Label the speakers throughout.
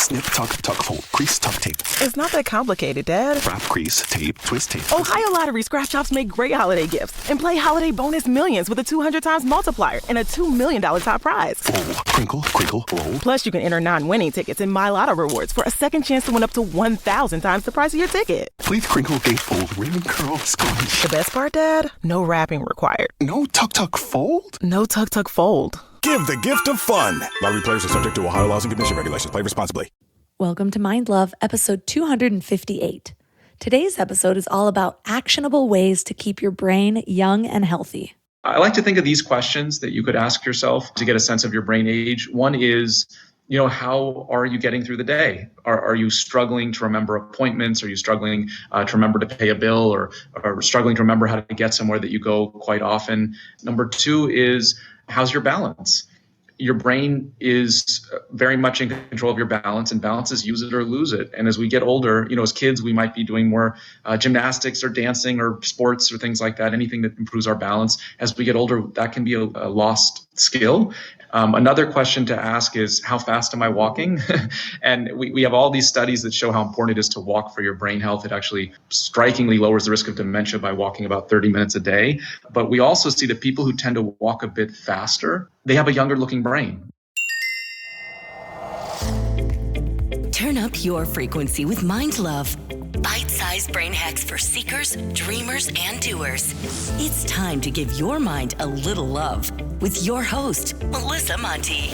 Speaker 1: Snip, tuck, tuck, fold. Crease, tuck, tape.
Speaker 2: It's not that complicated, Dad.
Speaker 1: Wrap, crease, tape, twist, tape.
Speaker 2: Ohio Lottery scratch offs make great holiday gifts. And play Holiday Bonus Millions with a 200 times multiplier and a $2 million top prize.
Speaker 1: Fold, crinkle, crinkle, roll.
Speaker 2: Plus, you can enter non-winning tickets in My Lotto Rewards for a second chance to win up to 1,000 times the price of your ticket.
Speaker 1: Please crinkle, gate, fold, ring, curl, scrunch.
Speaker 2: The best part, Dad? No wrapping required.
Speaker 1: No tuck, tuck, fold?
Speaker 2: No tuck, tuck, fold.
Speaker 3: Give the gift of fun. Lottery players are subject to Ohio laws and commission regulations. Play responsibly.
Speaker 4: Welcome to Mind Love, episode 258. Today's episode is all about actionable ways to keep your brain young and healthy.
Speaker 5: I like to think of these questions that you could ask yourself to get a sense of your brain age. One is, how are you getting through the day? Are you struggling to remember appointments? Are you struggling to remember to pay a bill or struggling to remember how to get somewhere that you go quite often? Number two is, how's your balance? Your brain is very much in control of your balance, and balance is use it or lose it. And as we get older, as kids, we might be doing more gymnastics or dancing or sports or things like that, anything that improves our balance. As we get older, that can be a lost skill. Another question to ask is, how fast am I walking? And we have all these studies that show how important it is to walk for your brain health. It actually strikingly lowers the risk of dementia by walking about 30 minutes a day. But we also see that people who tend to walk a bit faster, they have a younger looking brain.
Speaker 6: Turn up your frequency with Mind Love. Bite-sized brain hacks for seekers, dreamers, and doers. It's time to give your mind a little love with your host, Melissa Monti.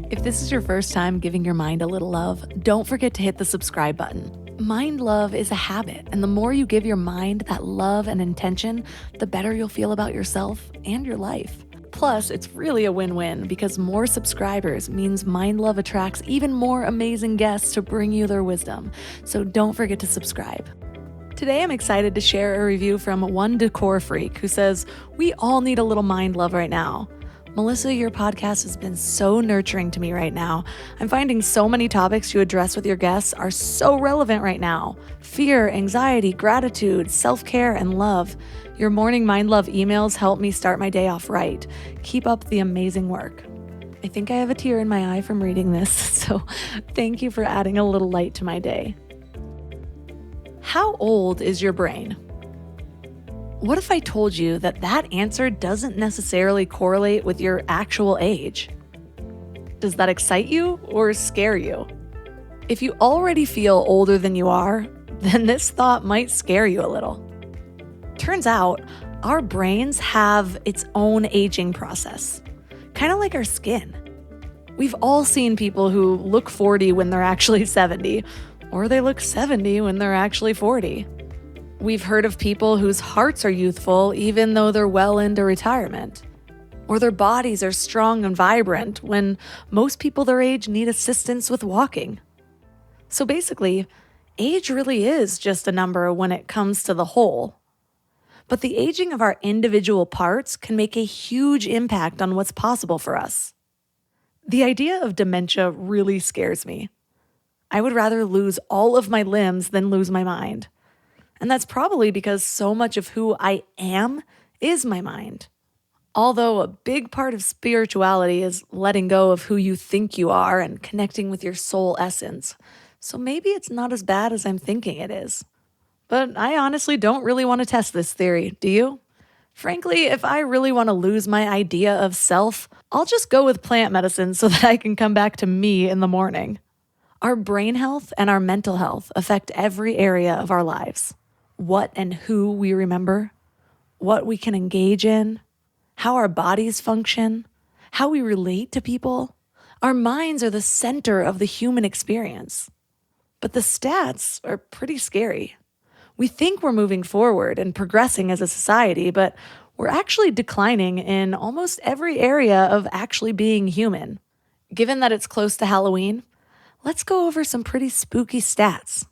Speaker 4: If this is your first time giving your mind a little love, don't forget to hit the subscribe button. Mind love is a habit, and the more you give your mind that love and intention, the better you'll feel about yourself and your life. Plus, it's really a win-win because more subscribers means Mind Love attracts even more amazing guests to bring you their wisdom. So don't forget to subscribe. Today, I'm excited to share a review from One Decor Freak who says, "We all need a little mind love right now. Melissa, your podcast has been so nurturing to me right now. I'm finding so many topics you address with your guests are so relevant right now. Fear, anxiety, gratitude, self-care, and love. Your morning Mind Love emails help me start my day off right. Keep up the amazing work." I think I have a tear in my eye from reading this, so thank you for adding a little light to my day. How old is your brain? What if I told you that that answer doesn't necessarily correlate with your actual age? Does that excite you or scare you? If you already feel older than you are, then this thought might scare you a little. Turns out, our brains have its own aging process, kind of like our skin. We've all seen people who look 40 when they're actually 70, or they look 70 when they're actually 40. We've heard of people whose hearts are youthful even though they're well into retirement. Or their bodies are strong and vibrant when most people their age need assistance with walking. So basically, age really is just a number when it comes to the whole. But the aging of our individual parts can make a huge impact on what's possible for us. The idea of dementia really scares me. I would rather lose all of my limbs than lose my mind. And that's probably because so much of who I am is my mind. Although a big part of spirituality is letting go of who you think you are and connecting with your soul essence. So maybe it's not as bad as I'm thinking it is. But I honestly don't really want to test this theory, do you? Frankly, if I really want to lose my idea of self, I'll just go with plant medicine so that I can come back to me in the morning. Our brain health and our mental health affect every area of our lives. What and who we remember, what we can engage in, how our bodies function, how we relate to people. Our minds are the center of the human experience. But the stats are pretty scary. We think we're moving forward and progressing as a society, but we're actually declining in almost every area of actually being human. Given that it's close to Halloween, let's go over some pretty spooky stats.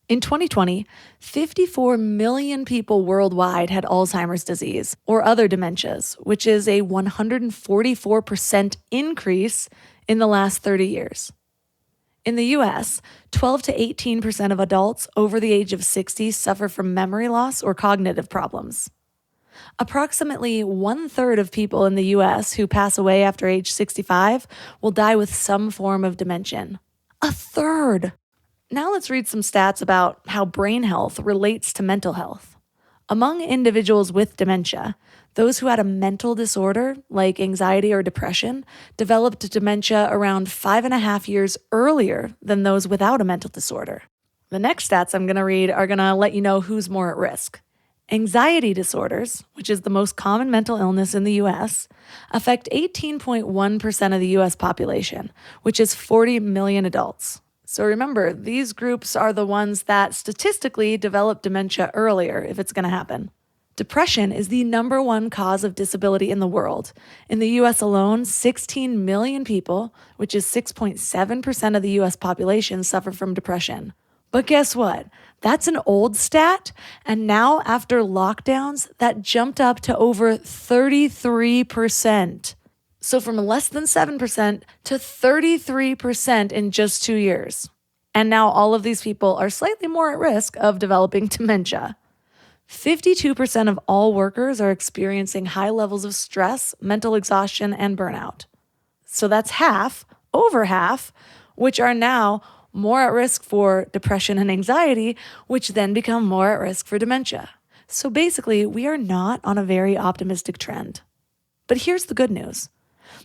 Speaker 4: In 2020, 54 million people worldwide had Alzheimer's disease or other dementias, which is a 144% increase in the last 30 years. In the US, 12 to 18% of adults over the age of 60 suffer from memory loss or cognitive problems. Approximately 1/3 of people in the US who pass away after age 65 will die with some form of dementia. A third! Now let's read some stats about how brain health relates to mental health. Among individuals with dementia, those who had a mental disorder, like anxiety or depression, developed dementia around 5.5 years earlier than those without a mental disorder. The next stats I'm going to read are going to let you know who's more at risk. Anxiety disorders, which is the most common mental illness in the US, affect 18.1% of the US population, which is 40 million adults. So remember, these groups are the ones that statistically develop dementia earlier if it's going to happen. Depression is the number one cause of disability in the world. In the US alone, 16 million people, which is 6.7% of the US population, suffer from depression. But guess what? That's an old stat, and now after lockdowns, that jumped up to over 33%. So from less than 7% to 33% in just 2 years. And now all of these people are slightly more at risk of developing dementia. 52% of all workers are experiencing high levels of stress, mental exhaustion, and burnout. So that's half, over half, which are now more at risk for depression and anxiety, which then become more at risk for dementia. So basically, we are not on a very optimistic trend. But here's the good news.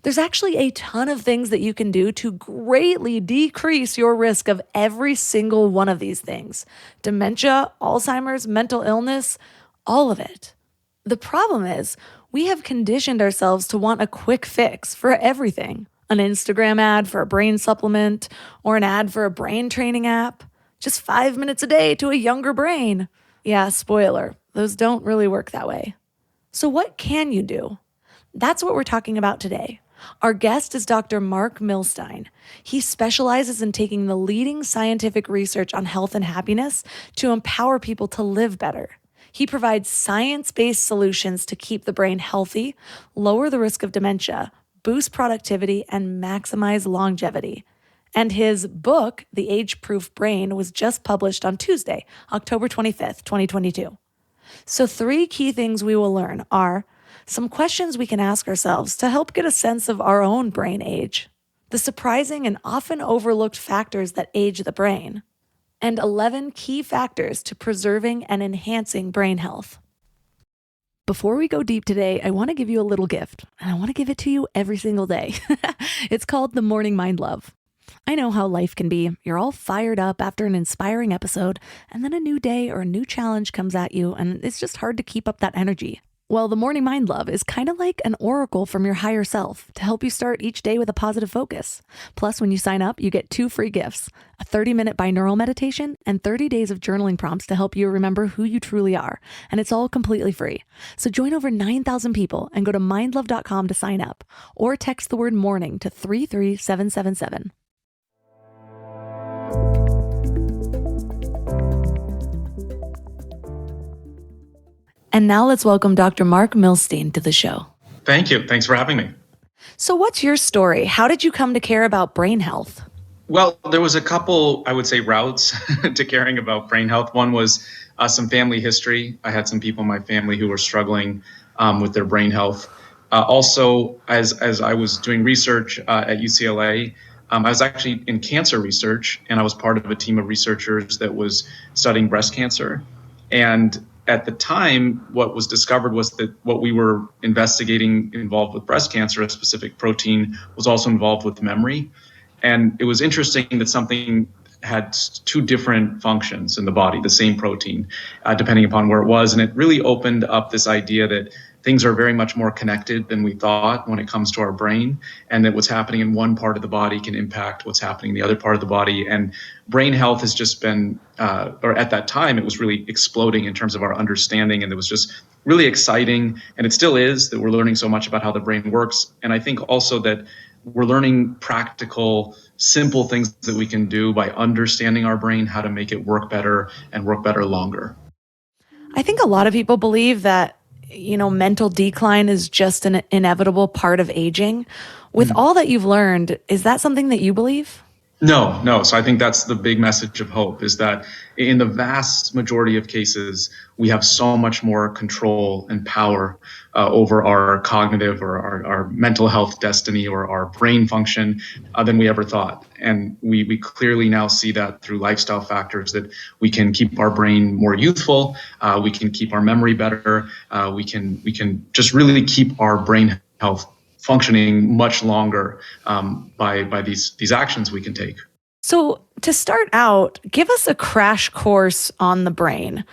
Speaker 4: There's actually a ton of things that you can do to greatly decrease your risk of every single one of these things. Dementia, Alzheimer's, mental illness, all of it. The problem is, we have conditioned ourselves to want a quick fix for everything. An Instagram ad for a brain supplement, or an ad for a brain training app. Just 5 minutes a day to a younger brain. Yeah, spoiler, those don't really work that way. So what can you do? That's what we're talking about today. Our guest is Dr. Marc Milstein. He specializes in taking the leading scientific research on health and happiness to empower people to live better. He provides science-based solutions to keep the brain healthy, lower the risk of dementia, boost productivity, and maximize longevity. And his book, The Age-Proof Brain, was just published on Tuesday, October 25th, 2022. So 3 key things we will learn are some questions we can ask ourselves to help get a sense of our own brain age, the surprising and often overlooked factors that age the brain, and 11 key factors to preserving and enhancing brain health. Before we go deep today, I want to give you a little gift, and I want to give it to you every single day. It's called the Morning Mind Love. I know how life can be. You're all fired up after an inspiring episode, and then a new day or a new challenge comes at you, and it's just hard to keep up that energy. Well, the Morning Mind Love is kind of like an oracle from your higher self to help you start each day with a positive focus. Plus, when you sign up, you get 2 free gifts, a 30-minute binaural meditation and 30 days of journaling prompts to help you remember who you truly are. And it's all completely free. So join over 9,000 people and go to mindlove.com to sign up or text the word morning to 33777. And now let's welcome Dr. Marc Milstein to the show.
Speaker 5: Thank you. Thanks for having me.
Speaker 4: So what's your story? How did you come to care about brain health?
Speaker 5: Well, there was a couple, I would say, routes to caring about brain health. One was some family history. I had some people in my family who were struggling with their brain health. Also, as I was doing research at UCLA, I was actually in cancer research, and I was part of a team of researchers that was studying breast cancer. And at the time, what was discovered was that what we were investigating involved with breast cancer, a specific protein, was also involved with memory. And it was interesting that something had 2 different functions in the body, the same protein, depending upon where it was. And it really opened up this idea that things are very much more connected than we thought when it comes to our brain, and that what's happening in one part of the body can impact what's happening in the other part of the body. And brain health has just been, or at that time, it was really exploding in terms of our understanding, and it was just really exciting. And it still is, that we're learning so much about how the brain works. And I think also that we're learning practical, simple things that we can do by understanding our brain, how to make it work better and work better longer.
Speaker 4: I think a lot of people believe that mental decline is just an inevitable part of aging. With all that you've learned, is that something that you believe?
Speaker 5: No, no. So I think that's the big message of hope, is that in the vast majority of cases, we have so much more control and power over our cognitive or our mental health destiny or our brain function than we ever thought. And we clearly now see that through lifestyle factors, that we can keep our brain more youthful, we can keep our memory better, we can just really keep our brain health functioning much longer by these actions we can take.
Speaker 4: So, to start out, give us a crash course on the brain,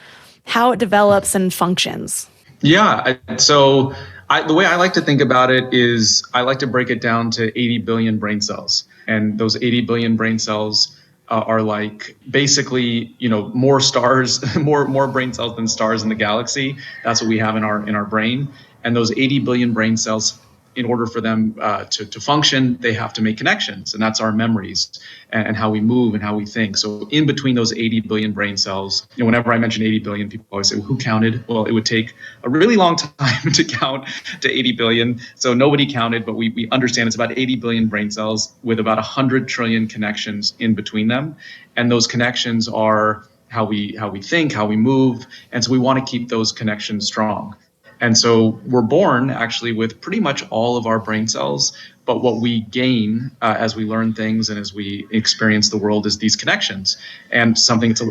Speaker 4: how it develops and functions.
Speaker 5: Yeah. The way I like to think about it is I like to break it down to 80 billion brain cells. And those 80 billion brain cells are like basically, more stars, more brain cells than stars in the galaxy. That's what we have in our brain. And those 80 billion brain cells, in order for them to function, they have to make connections, and that's our memories and how we move and how we think. So in between those 80 billion brain cells, whenever I mention 80 billion, people always say, well, who counted? Well, it would take a really long time to count to 80 billion. So nobody counted, but we understand it's about 80 billion brain cells with about 100 trillion connections in between them. And those connections are how we think, how we move. And so we want to keep those connections strong. And so we're born actually with pretty much all of our brain cells, but what we gain as we learn things and as we experience the world is these connections. And something that's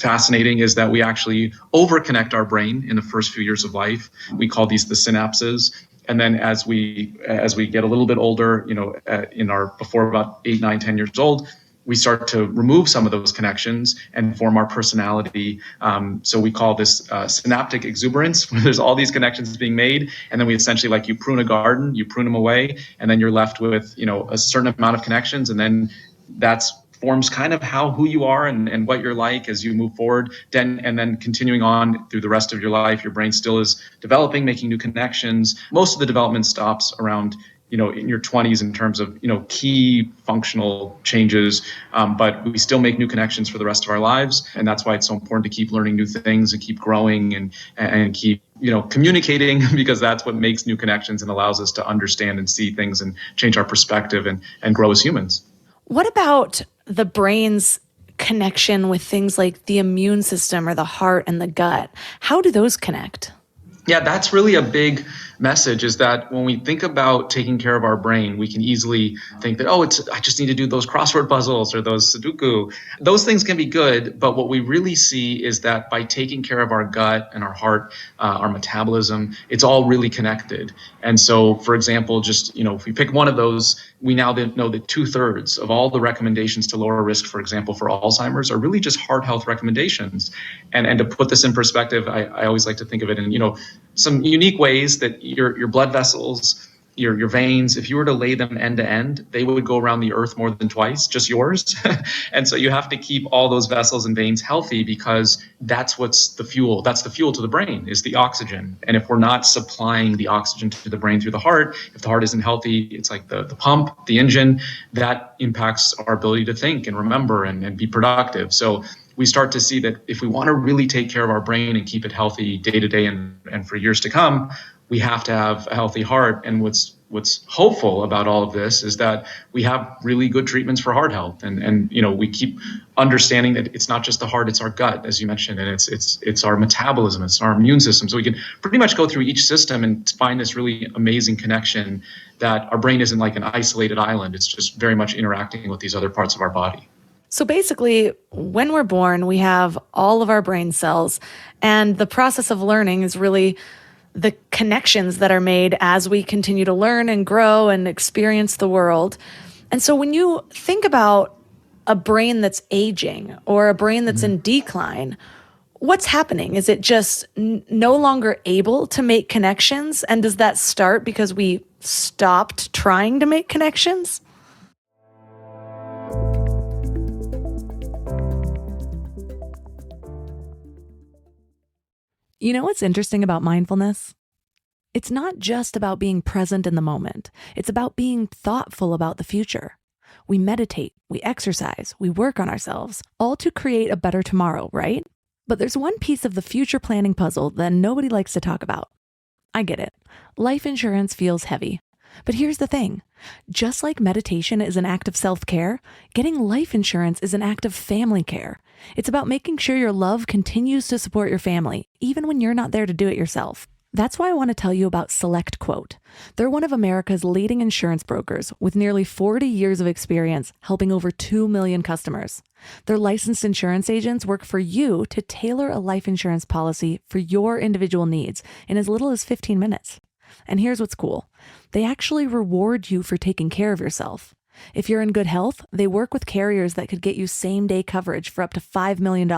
Speaker 5: fascinating is that we actually overconnect our brain in the first few years of life. We call these the synapses. And then as we get a little bit older, before about 8, 9, 10 years old, we start to remove some of those connections and form our personality. So we call this synaptic exuberance, where there's all these connections being made. And then we essentially, like you prune a garden, you prune them away, and then you're left with, a certain amount of connections. And then that's forms kind of who you are and what you're like as you move forward. And then continuing on through the rest of your life, your brain still is developing, making new connections. Most of the development stops around in your 20s in terms of, key functional changes. But we still make new connections for the rest of our lives. And that's why it's so important to keep learning new things and keep growing and keep, communicating, because that's what makes new connections and allows us to understand and see things and change our perspective and grow as humans.
Speaker 4: What about the brain's connection with things like the immune system or the heart and the gut? How do those connect?
Speaker 5: Yeah, that's really a big message, is that when we think about taking care of our brain, we can easily think that, I just need to do those crossword puzzles or those Sudoku. Those things can be good, but what we really see is that by taking care of our gut and our heart, our metabolism, it's all really connected. And so, for example, just, if we pick one of those, we now know that 2/3 of all the recommendations to lower risk, for example, for Alzheimer's, are really just heart health recommendations. And to put this in perspective, I always like to think of it in, some unique ways that your blood vessels, your veins, if you were to lay them end to end, they would go around the earth more than twice, just yours. And so you have to keep all those vessels and veins healthy, because that's the fuel to the brain, is the oxygen. And if we're not supplying the oxygen to the brain through the heart, if the heart isn't healthy, it's like the pump, the engine, that impacts our ability to think and remember and be productive. So we start to see that if we want to really take care of our brain and keep it healthy day to day and for years to come, we have to have a healthy heart. And what's hopeful about all of this is that we have really good treatments for heart health. And we keep understanding that it's not just the heart, it's our gut, as you mentioned, and it's our metabolism, it's our immune system. So we can pretty much go through each system and find this really amazing connection, that our brain isn't like an isolated island. It's just very much interacting with these other parts of our body.
Speaker 4: So basically, when we're born, we have all of our brain cells, and the process of learning is really the connections that are made as we continue to learn and grow and experience the world. And so when you think about a brain that's aging or a brain that's in decline, what's happening? Is it just no longer able to make connections? And does that start because we stopped trying to make connections? You know what's interesting about mindfulness? It's not just about being present in the moment. It's about being thoughtful about the future. We meditate, we exercise, we work on ourselves, all to create a better tomorrow, right? But there's one piece of the future planning puzzle that nobody likes to talk about. I get it. Life insurance feels heavy. But here's the thing. Just like meditation is an act of self-care, getting life insurance is an act of family care. It's about making sure your love continues to support your family, even when you're not there to do it yourself. That's why I want to tell you about SelectQuote. They're one of America's leading insurance brokers with nearly 40 years of experience helping over 2 million customers. Their licensed insurance agents work for you to tailor a life insurance policy for your individual needs in as little as 15 minutes. And here's what's cool. They actually reward you for taking care of yourself. If you're in good health, they work with carriers that could get you same-day coverage for up to $5 million,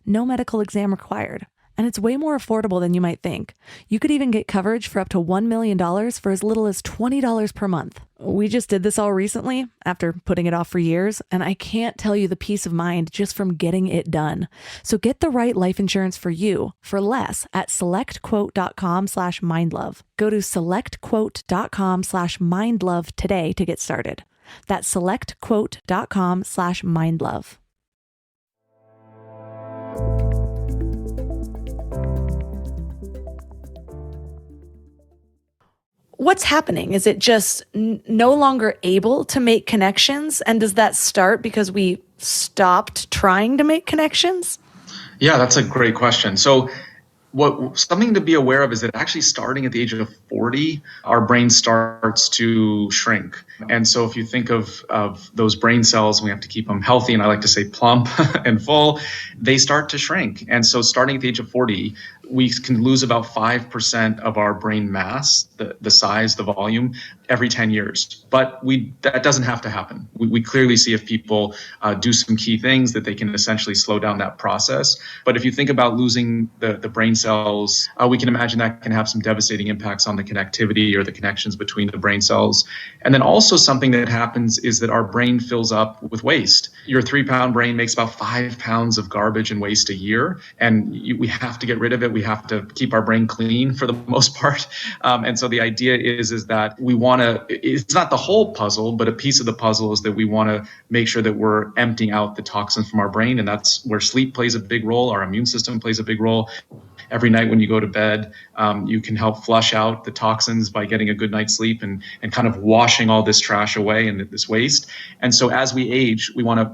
Speaker 4: no medical exam required. And it's way more affordable than you might think. You could even get coverage for up to $1 million for as little as $20 per month. We just did this all recently after putting it off for years, and I can't tell you the peace of mind just from getting it done. So get the right life insurance for you for less at selectquote.com/mindlove. Go to selectquote.com/mindlove today to get started. That's selectquote.com/mindlove. What's happening? Is it just no longer able to make connections? And does that start because we stopped trying to make connections?
Speaker 5: Yeah, that's a great question. So something to be aware of is that actually starting at the age of 40, our brain starts to shrink. And so if you think of those brain cells, we have to keep them healthy, and I like to say plump and full, they start to shrink. And so starting at the age of 40, we can lose about 5% of our brain mass, the size, the volume, every 10 years. But that doesn't have to happen. We clearly see if people do some key things that they can essentially slow down that process. But if you think about losing the brain cells, we can imagine that can have some devastating impacts on the connectivity or the connections between the brain cells. And then also something that happens is that our brain fills up with waste. Your 3-pound brain makes about 5 pounds of garbage and waste a year, and we have to get rid of it. We have to keep our brain clean for the most part. And so the idea is that we want to, it's not the whole puzzle, but a piece of the puzzle is that we want to make sure that we're emptying out the toxins from our brain. And that's where sleep plays a big role. Our immune system plays a big role. Every night when you go to bed, you can help flush out the toxins by getting a good night's sleep and kind of washing all this trash away and this waste. And so as we age, we want to,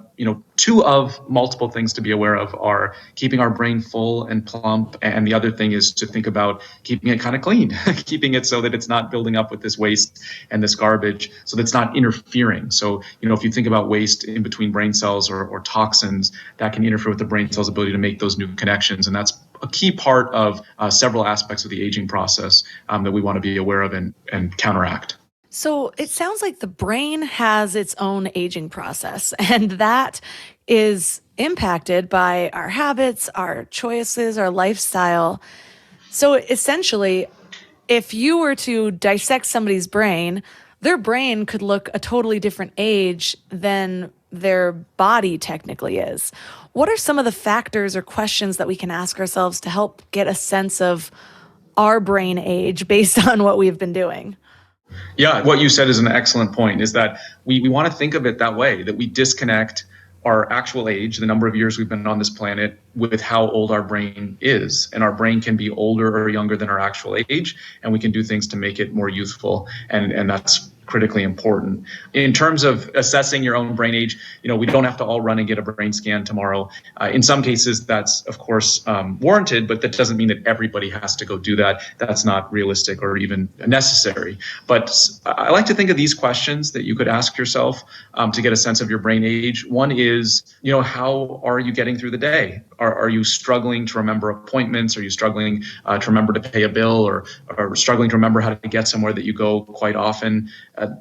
Speaker 5: two of multiple things to be aware of are keeping our brain full and plump. And the other thing is to think about keeping it kind of clean, keeping it so that it's not building up with this waste and this garbage, so that it's not interfering. So, if you think about waste in between brain cells or toxins, that can interfere with the brain cell's ability to make those new connections. And that's a key part of several aspects of the aging process that we want to be aware of and counteract.
Speaker 4: So it sounds like the brain has its own aging process, and that is impacted by our habits, our choices, our lifestyle. So essentially, if you were to dissect somebody's brain, their brain could look a totally different age than their body technically is. What are some of the factors or questions that we can ask ourselves to help get a sense of our brain age based on what we've been doing?
Speaker 5: Yeah, what you said is an excellent point, is that we want to think of it that way, that we disconnect our actual age, the number of years we've been on this planet, with how old our brain is. And our brain can be older or younger than our actual age, and we can do things to make it more youthful. And that's critically important. In terms of assessing your own brain age, we don't have to all run and get a brain scan tomorrow. In some cases, that's of course warranted, but that doesn't mean that everybody has to go do that. That's not realistic or even necessary. But I like to think of these questions that you could ask yourself to get a sense of your brain age. One is, how are you getting through the day? Are you struggling to remember appointments? Are you struggling to remember to pay a bill, or struggling to remember how to get somewhere that you go quite often?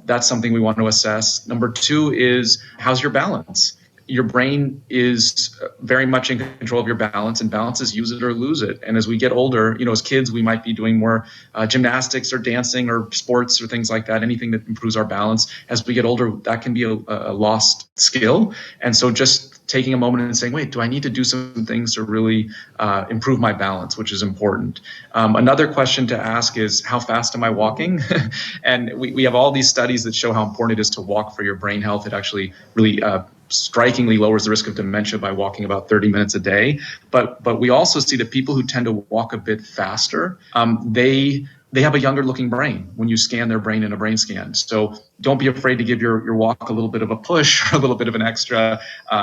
Speaker 5: That's something we want to assess. Number 2 is, how's your balance? Your brain is very much in control of your balance, and balance is use it or lose it. And as we get older, as kids, we might be doing more gymnastics or dancing or sports or things like that, anything that improves our balance. As we get older, that can be a lost skill. And so just taking a moment and saying, wait, do I need to do some things to really improve my balance, which is important. Another question to ask is, how fast am I walking? And we have all these studies that show how important it is to walk for your brain health. It actually really strikingly lowers the risk of dementia by walking about 30 minutes a day. But we also see that people who tend to walk a bit faster, they they have a younger looking brain when you scan their brain in a brain scan. So don't be afraid to give your walk a little bit of a push or a little bit of an extra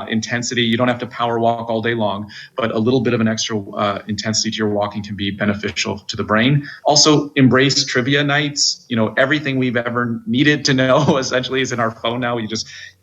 Speaker 5: intensity. You don't have to power walk all day long, but a little bit of an extra intensity to your walking can be beneficial to the brain. Also, embrace trivia nights. Everything we've ever needed to know essentially is in our phone now.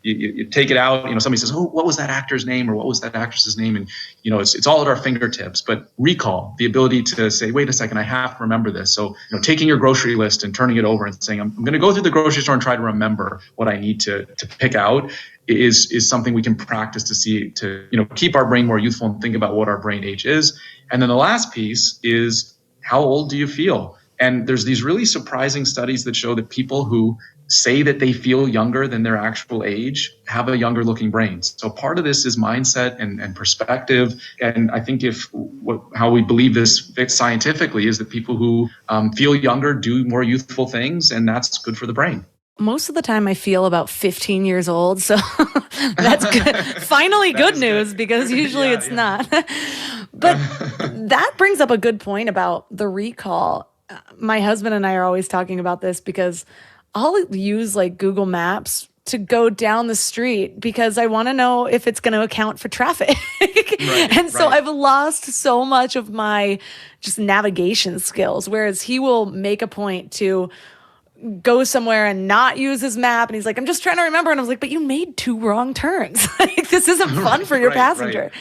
Speaker 5: You take it out. Somebody says, "Oh, what was that actor's name?" or "What was that actress's name?" And it's all at our fingertips. But recall, the ability to say, "Wait a second, I have to remember this." So taking your grocery list and turning it over and saying, "I'm going to go through the grocery store and try to remember what I need to pick out," is something we can practice to keep our brain more youthful and think about what our brain age is. And then the last piece is, how old do you feel? And there's these really surprising studies that show that people who say that they feel younger than their actual age have a younger looking brain. So part of this is mindset and perspective. And I think how we believe this fits scientifically is that people who feel younger do more youthful things, and that's good for the brain.
Speaker 4: Most of the time I feel about 15 years old. So that's good. Finally good news, because usually it's not. But that brings up a good point about the recall. My husband and I are always talking about this because I'll use like Google Maps to go down the street because I want to know if it's going to account for traffic. So I've lost so much of my just navigation skills, whereas he will make a point to go somewhere and not use his map. And he's like, "I'm just trying to remember." And I was like, "But you made 2 wrong turns. This isn't fun for your passenger."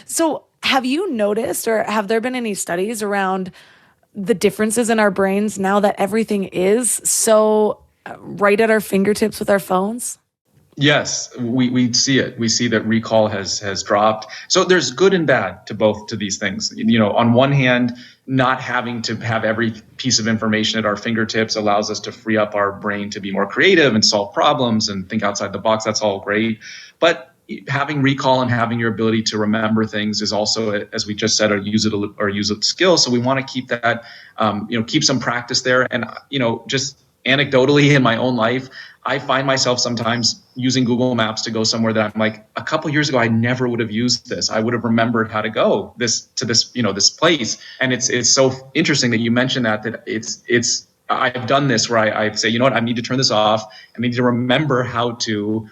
Speaker 4: So have you noticed, or have there been any studies around the differences in our brains now that everything is so right at our fingertips with our phones?
Speaker 5: Yes, we see it. We see that recall has dropped. So there's good and bad to these things. On one hand, not having to have every piece of information at our fingertips allows us to free up our brain to be more creative and solve problems and think outside the box. That's all great. But having recall and having your ability to remember things is also, as we just said, a use it skill. So we want to keep that, keep some practice there. And, just anecdotally in my own life, I find myself sometimes using Google Maps to go somewhere that I'm like, a couple years ago, I never would have used this. I would have remembered how to go this place. And it's so interesting that you mentioned that it's I've done this where I say, you know what, I need to turn this off. I need to remember how to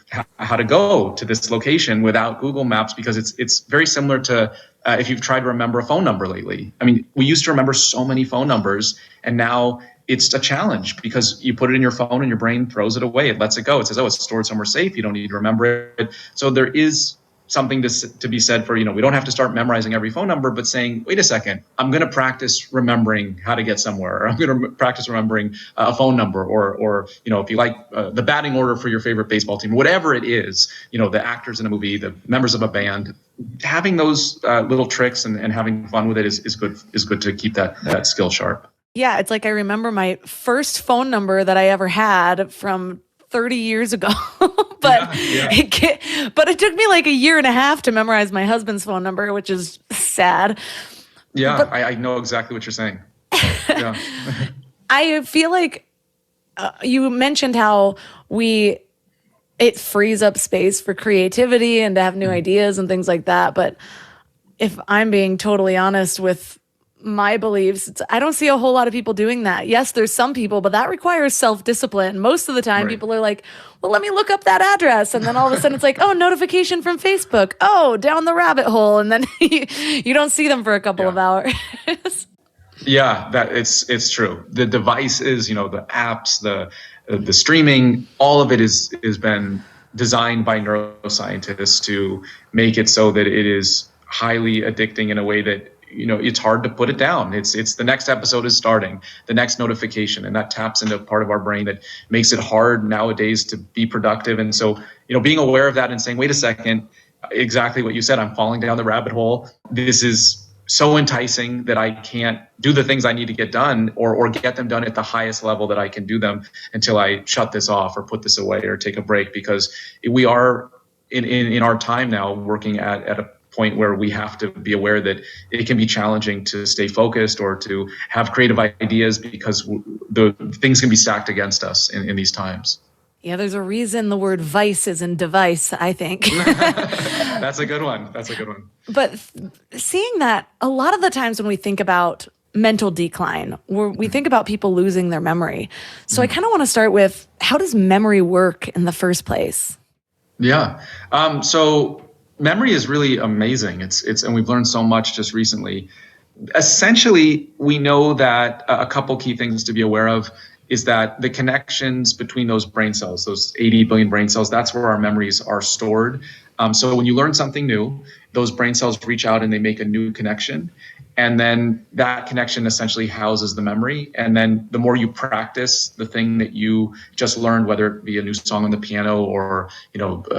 Speaker 5: go to this location without Google Maps, because it's very similar to if you've tried to remember a phone number lately. I mean, we used to remember so many phone numbers, and now it's a challenge because you put it in your phone and your brain throws it away. It lets it go. It says, "Oh, it's stored somewhere safe. You don't need to remember it." So there is something to be said for, we don't have to start memorizing every phone number, but saying, wait a second, I'm going to practice remembering how to get somewhere, or I'm going to practice remembering a phone number, or if you like the batting order for your favorite baseball team, whatever it is, the actors in a movie, the members of a band, having those little tricks and having fun with it is good to keep that skill sharp.
Speaker 4: Yeah, it's like I remember my first phone number that I ever had from 30 years ago. It took me like a year and a half to memorize my husband's phone number, which is sad.
Speaker 5: Yeah, I know exactly what you're saying. Yeah.
Speaker 4: I feel like you mentioned how it frees up space for creativity and to have new ideas and things like that. But if I'm being totally honest with my beliefs, I don't see a whole lot of people doing that. Yes, there's some people, but that requires self-discipline. Most of the time, people are like, well, let me look up that address. And then all of a sudden it's like, oh, notification from Facebook. Oh, down the rabbit hole. And then you don't see them for a couple of hours.
Speaker 5: Yeah, it's true. The devices, the apps, the streaming, all of it is been designed by neuroscientists to make it so that it is highly addicting in a way that it's hard to put it down. It's the next episode is starting, the next notification, and that taps into a part of our brain that makes it hard nowadays to be productive. And so, being aware of that and saying, wait a second, exactly what you said, I'm falling down the rabbit hole. This is so enticing that I can't do the things I need to get done or get them done at the highest level that I can do them until I shut this off or put this away or take a break, because we are in our time now working at a point where we have to be aware that it can be challenging to stay focused or to have creative ideas because the things can be stacked against us in these times.
Speaker 4: Yeah, there's a reason the word vice is in device, I think.
Speaker 5: That's a good one.
Speaker 4: But seeing that, a lot of the times when we think about mental decline, where we think about people losing their memory. So I kind of want to start with, how does memory work in the first place?
Speaker 5: Yeah. So memory is really amazing. And we've learned so much just recently. Essentially, we know that a couple key things to be aware of is that the connections between those brain cells, those 80 billion brain cells, that's where our memories are stored. So when you learn something new, those brain cells reach out and they make a new connection. And then that connection essentially houses the memory. And then the more you practice the thing that you just learned, whether it be a new song on the piano or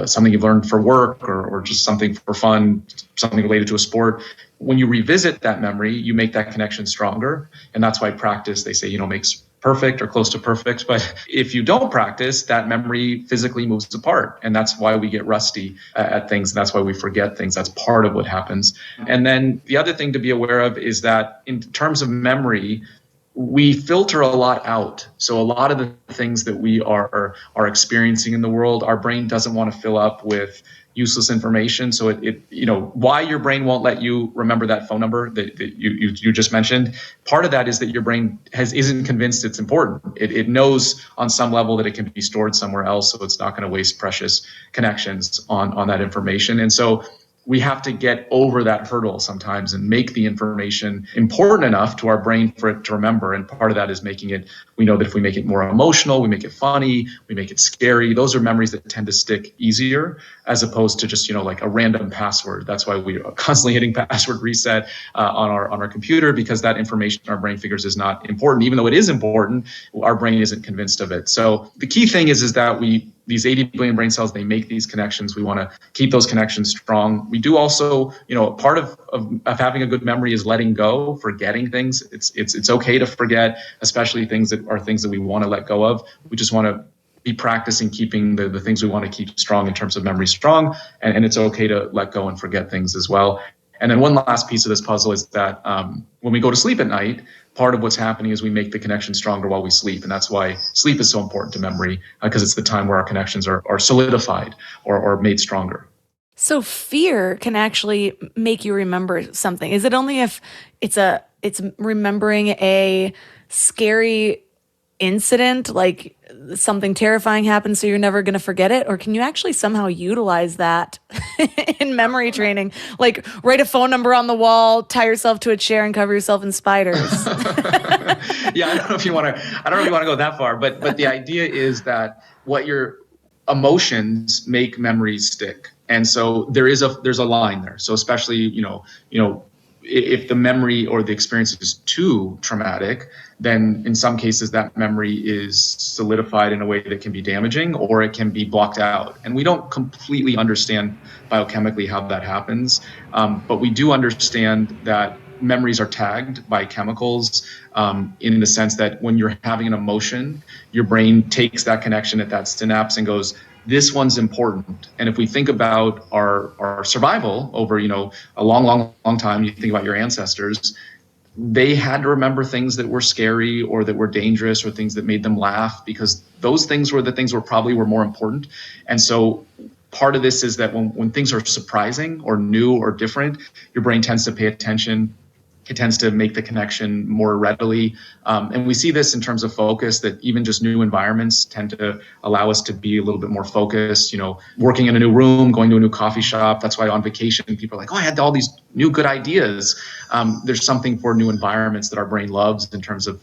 Speaker 5: something you've learned for work or just something for fun, something related to a sport, when you revisit that memory, you make that connection stronger. And that's why practice, they say, makes perfect or close to perfect. But if you don't practice, that memory physically moves apart. And that's why we get rusty at things. And that's why we forget things. That's part of what happens. And then the other thing to be aware of is that in terms of memory, we filter a lot out. So a lot of the things that we are experiencing in the world, our brain doesn't want to fill up with useless information. So why your brain won't let you remember that phone number that you just mentioned, part of that is that your brain isn't convinced it's important. It knows on some level that it can be stored somewhere else, so it's not going to waste precious connections on that information. And so we have to get over that hurdle sometimes and make the information important enough to our brain for it to remember. And part of that is we know that if we make it more emotional, we make it funny, we make it scary, those are memories that tend to stick easier as opposed to just, like a random password. That's why we are constantly hitting password reset on our computer, because that information our brain figures is not important. Even though it is important, our brain isn't convinced of it. So the key thing is that these 80 billion brain cells, they make these connections. We want to keep those connections strong. We do also, part of having a good memory is letting go, forgetting things. It's okay to forget, especially things that we want to let go of. We just want to be practicing keeping the things we want to keep strong in terms of memory strong. And it's okay to let go and forget things as well. And then one last piece of this puzzle is that when we go to sleep at night, part of what's happening is we make the connection stronger while we sleep. And that's why sleep is so important to memory, because it's the time where our connections are solidified or made stronger.
Speaker 4: So fear can actually make you remember something. Is it only if it's remembering a scary incident, like something terrifying happened, so you're never going to forget it? Or can you actually somehow utilize that in memory training? Like write a phone number on the wall, tie yourself to a chair, and cover yourself in spiders.
Speaker 5: Yeah, I don't know if you want to go that far, but the idea is that what your emotions make memories stick. And so there's a line there. So especially, if the memory or the experience is too traumatic, then in some cases that memory is solidified in a way that can be damaging, or it can be blocked out. And we don't completely understand biochemically how that happens, but we do understand that memories are tagged by chemicals in the sense that when you're having an emotion, your brain takes that connection at that synapse and goes, this one's important. And if we think about our survival over, a long time, you think about your ancestors, they had to remember things that were scary or that were dangerous or things that made them laugh, because those things were the things were more important. And so part of this is that when things are surprising or new or different, your brain tends to pay attention. It tends to make the connection more readily. And we see this in terms of focus, that even just new environments tend to allow us to be a little bit more focused, working in a new room, going to a new coffee shop. That's why on vacation, people are like, oh, I had all these new good ideas. There's something for new environments that our brain loves in terms of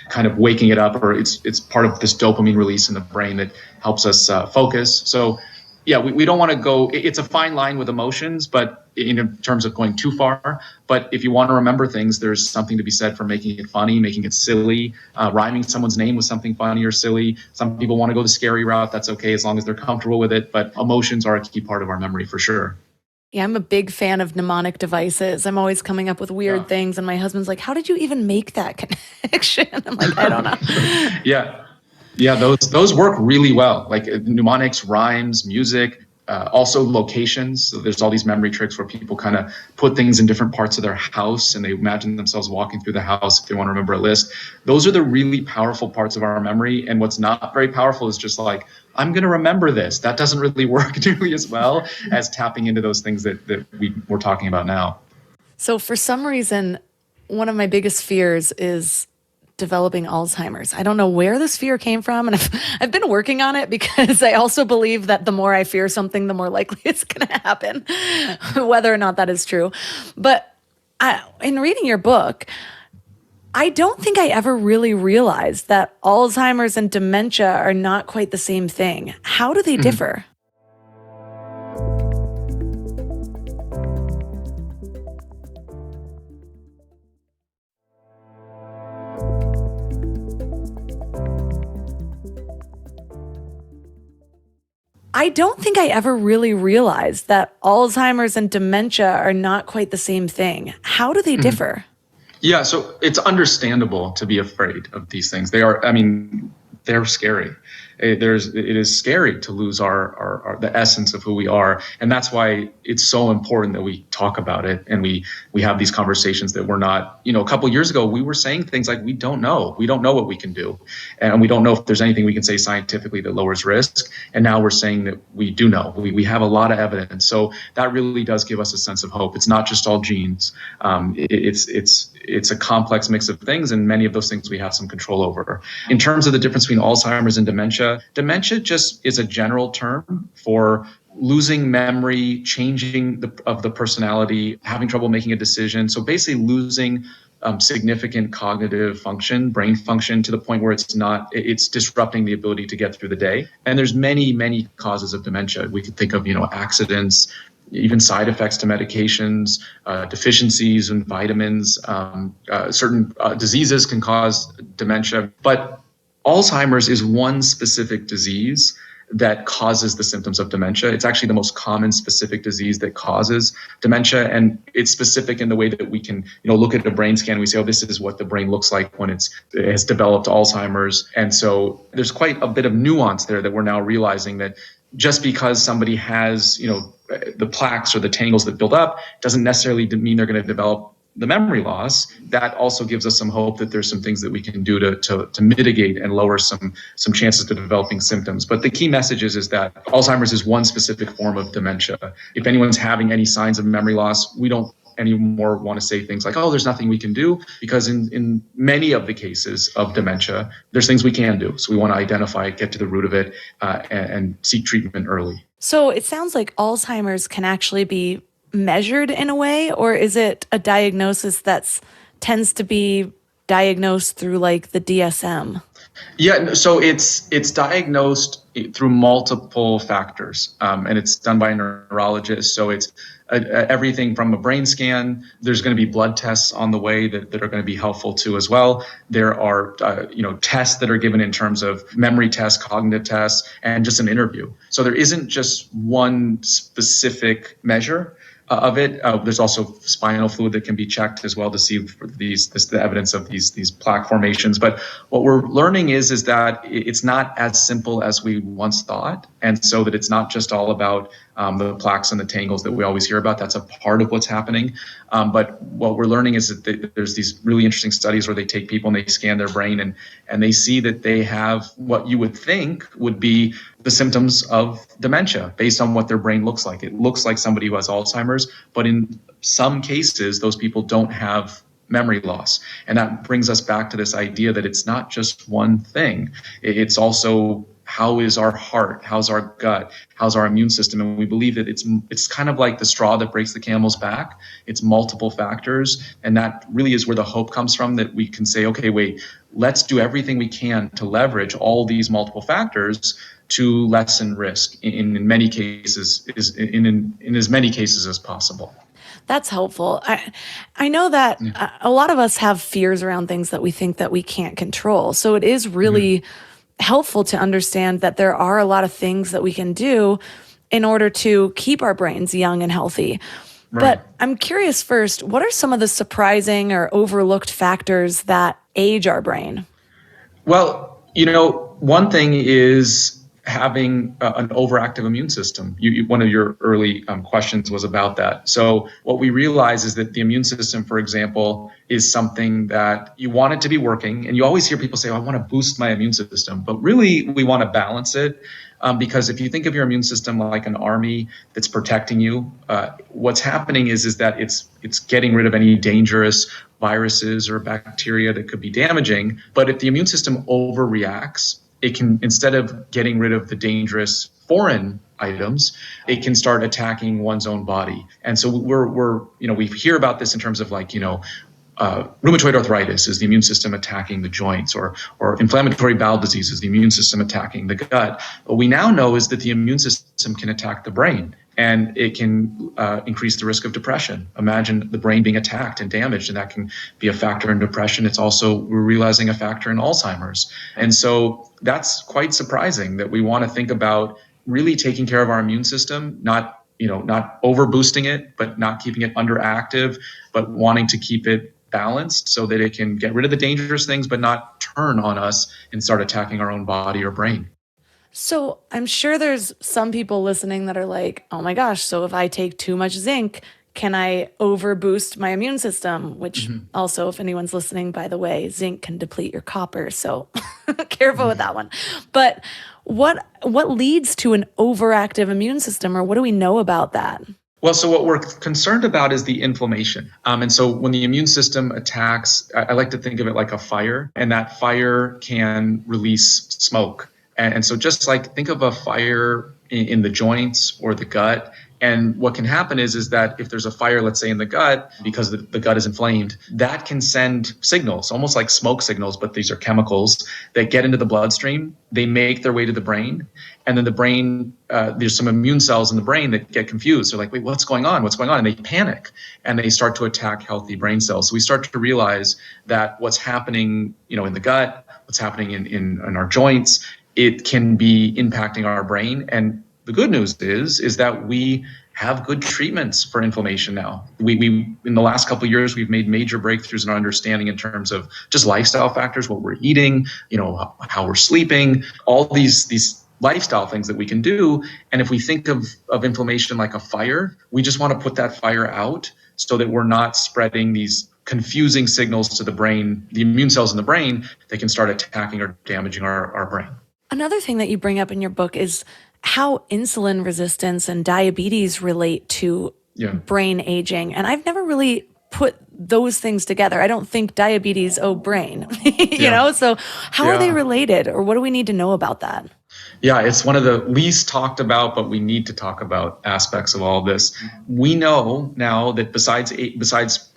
Speaker 5: kind of waking it up, or it's part of this dopamine release in the brain that helps us focus. So yeah, we don't want to go, it's a fine line with emotions, but in terms of going too far. But if you want to remember things, there's something to be said for making it funny, making it silly, rhyming someone's name with something funny or silly. Some people want to go the scary route. That's okay, as long as they're comfortable with it. But emotions are a key part of our memory for sure.
Speaker 4: Yeah, I'm a big fan of mnemonic devices. I'm always coming up with weird things. And my husband's like, how did you even make that connection? I'm like, I don't know.
Speaker 5: Yeah, those work really well. Like mnemonics, rhymes, music, also locations. So there's all these memory tricks where people kind of put things in different parts of their house and they imagine themselves walking through the house if they want to remember a list. Those are the really powerful parts of our memory. And what's not very powerful is just like, I'm going to remember this. That doesn't really work nearly as well as tapping into those things that we're talking about now.
Speaker 4: So for some reason, one of my biggest fears is developing Alzheimer's. I don't know where this fear came from, and I've been working on it because I also believe that the more I fear something, the more likely it's going to happen, whether or not that is true. But in reading your book, I don't think I ever really realized that Alzheimer's and dementia are not quite the same thing. How do they differ? I don't think I ever really realized that Alzheimer's and dementia are not quite the same thing. How do they differ?
Speaker 5: Yeah, so it's understandable to be afraid of these things. They're scary. It is scary to lose our the essence of who we are, and that's why it's so important that we talk about it and we have these conversations. That we're not, a couple of years ago we were saying things like we don't know what we can do, and we don't know if there's anything we can say scientifically that lowers risk. And now we're saying that we do know. We have a lot of evidence, so that really does give us a sense of hope. It's not just all genes. It's a complex mix of things, and many of those things we have some control over. In terms of the difference between Alzheimer's and dementia just is a general term for losing memory, changing of the personality, having trouble making a decision. So basically losing significant cognitive function, brain function, to the point where it's disrupting the ability to get through the day. And there's many causes of dementia. We could think of, accidents, even side effects to medications, deficiencies in vitamins, certain diseases can cause dementia. But Alzheimer's is one specific disease that causes the symptoms of dementia. It's actually the most common specific disease that causes dementia. And it's specific in the way that we can, look at a brain scan and we say, oh, this is what the brain looks like when it has developed Alzheimer's. And so there's quite a bit of nuance there that we're now realizing that just because somebody has, the plaques or the tangles that build up doesn't necessarily mean they're going to develop the memory loss. That also gives us some hope that there's some things that we can do to mitigate and lower some chances to developing symptoms. But the key message is that Alzheimer's is one specific form of dementia. If anyone's having any signs of memory loss, we don't anymore want to say things like, oh, there's nothing we can do, because in many of the cases of dementia, there's things we can do. So we want to identify it, get to the root of it, and seek treatment early.
Speaker 4: So it sounds like Alzheimer's can actually be measured in a way, or is it a diagnosis that tends to be diagnosed through like the DSM?
Speaker 5: Yeah, so it's diagnosed through multiple factors, and it's done by a neurologist. So it's everything from a brain scan. There's going to be blood tests on the way that are going to be helpful too as well. There are tests that are given in terms of memory tests, cognitive tests, and just an interview. So there isn't just one specific measure of it. There's also spinal fluid that can be checked as well to see the evidence of these plaque formations. But what we're learning is that it's not as simple as we once thought, and so that it's not just all about the plaques and the tangles that we always hear about. That's a part of what's happening. But what we're learning is that there's these really interesting studies where they take people and they scan their brain and they see that they have what you would think would be the symptoms of dementia based on what their brain looks like. It looks like somebody who has Alzheimer's, but in some cases, those people don't have memory loss. And that brings us back to this idea that it's not just one thing. It's also, how is our heart? How's our gut? How's our immune system? And we believe that it's kind of like the straw that breaks the camel's back. It's multiple factors. And that really is where the hope comes from, that we can say, okay, wait, let's do everything we can to leverage all these multiple factors to lessen risk in many cases, in as many cases as possible.
Speaker 4: That's helpful. I know that a lot of us have fears around things that we think that we can't control. So it is really helpful to understand that there are a lot of things that we can do in order to keep our brains young and healthy. Right. But I'm curious first, what are some of the surprising or overlooked factors that age our brain?
Speaker 5: Well, one thing is having an overactive immune system. One of your early questions was about that. So what we realize is that the immune system, for example, is something that you want it to be working. And you always hear people say, oh, I want to boost my immune system. But really, we want to balance it. Because if you think of your immune system like an army that's protecting you, what's happening is that it's getting rid of any dangerous viruses or bacteria that could be damaging. But if the immune system overreacts, it can, instead of getting rid of the dangerous foreign items, it can start attacking one's own body. And so we hear about this in terms of rheumatoid arthritis is the immune system attacking the joints, or inflammatory bowel disease is the immune system attacking the gut. What we now know is that the immune system can attack the brain, and it can increase the risk of depression. Imagine the brain being attacked and damaged, and that can be a factor in depression. It's also, we're realizing, a factor in Alzheimer's. And so that's quite surprising that we want to think about really taking care of our immune system, not over boosting it, but not keeping it underactive, but wanting to keep it balanced so that it can get rid of the dangerous things, but not turn on us and start attacking our own body or brain.
Speaker 4: So I'm sure there's some people listening that are like, oh my gosh, so if I take too much zinc, can I overboost my immune system? Which also, if anyone's listening, by the way, zinc can deplete your copper. So careful with that one. But what leads to an overactive immune system, or what do we know about that?
Speaker 5: Well, so what we're concerned about is the inflammation. And so when the immune system attacks, I like to think of it like a fire, and that fire can release smoke. And so just like think of a fire in the joints or the gut. And what can happen is that if there's a fire, let's say in the gut, because the gut is inflamed, that can send signals, almost like smoke signals, but these are chemicals that get into the bloodstream. They make their way to the brain. And then the brain, there's some immune cells in the brain that get confused. They're like, wait, what's going on? What's going on? And they panic and they start to attack healthy brain cells. So we start to realize that what's happening, in the gut, what's happening in our joints, it can be impacting our brain. And the good news is that we have good treatments for inflammation now. We in the last couple of years, we've made major breakthroughs in our understanding in terms of just lifestyle factors, what we're eating, how we're sleeping, all these lifestyle things that we can do. And if we think of inflammation like a fire, we just want to put that fire out so that we're not spreading these confusing signals to the brain, the immune cells in the brain, that can start attacking or damaging our brain.
Speaker 4: Another thing that you bring up in your book is how insulin resistance and diabetes relate to brain aging. And I've never really put those things together. I don't think diabetes, brain, So how are they related, or what do we need to know about that?
Speaker 5: Yeah, it's one of the least talked about, but we need to talk about aspects of all of this. We know now that besides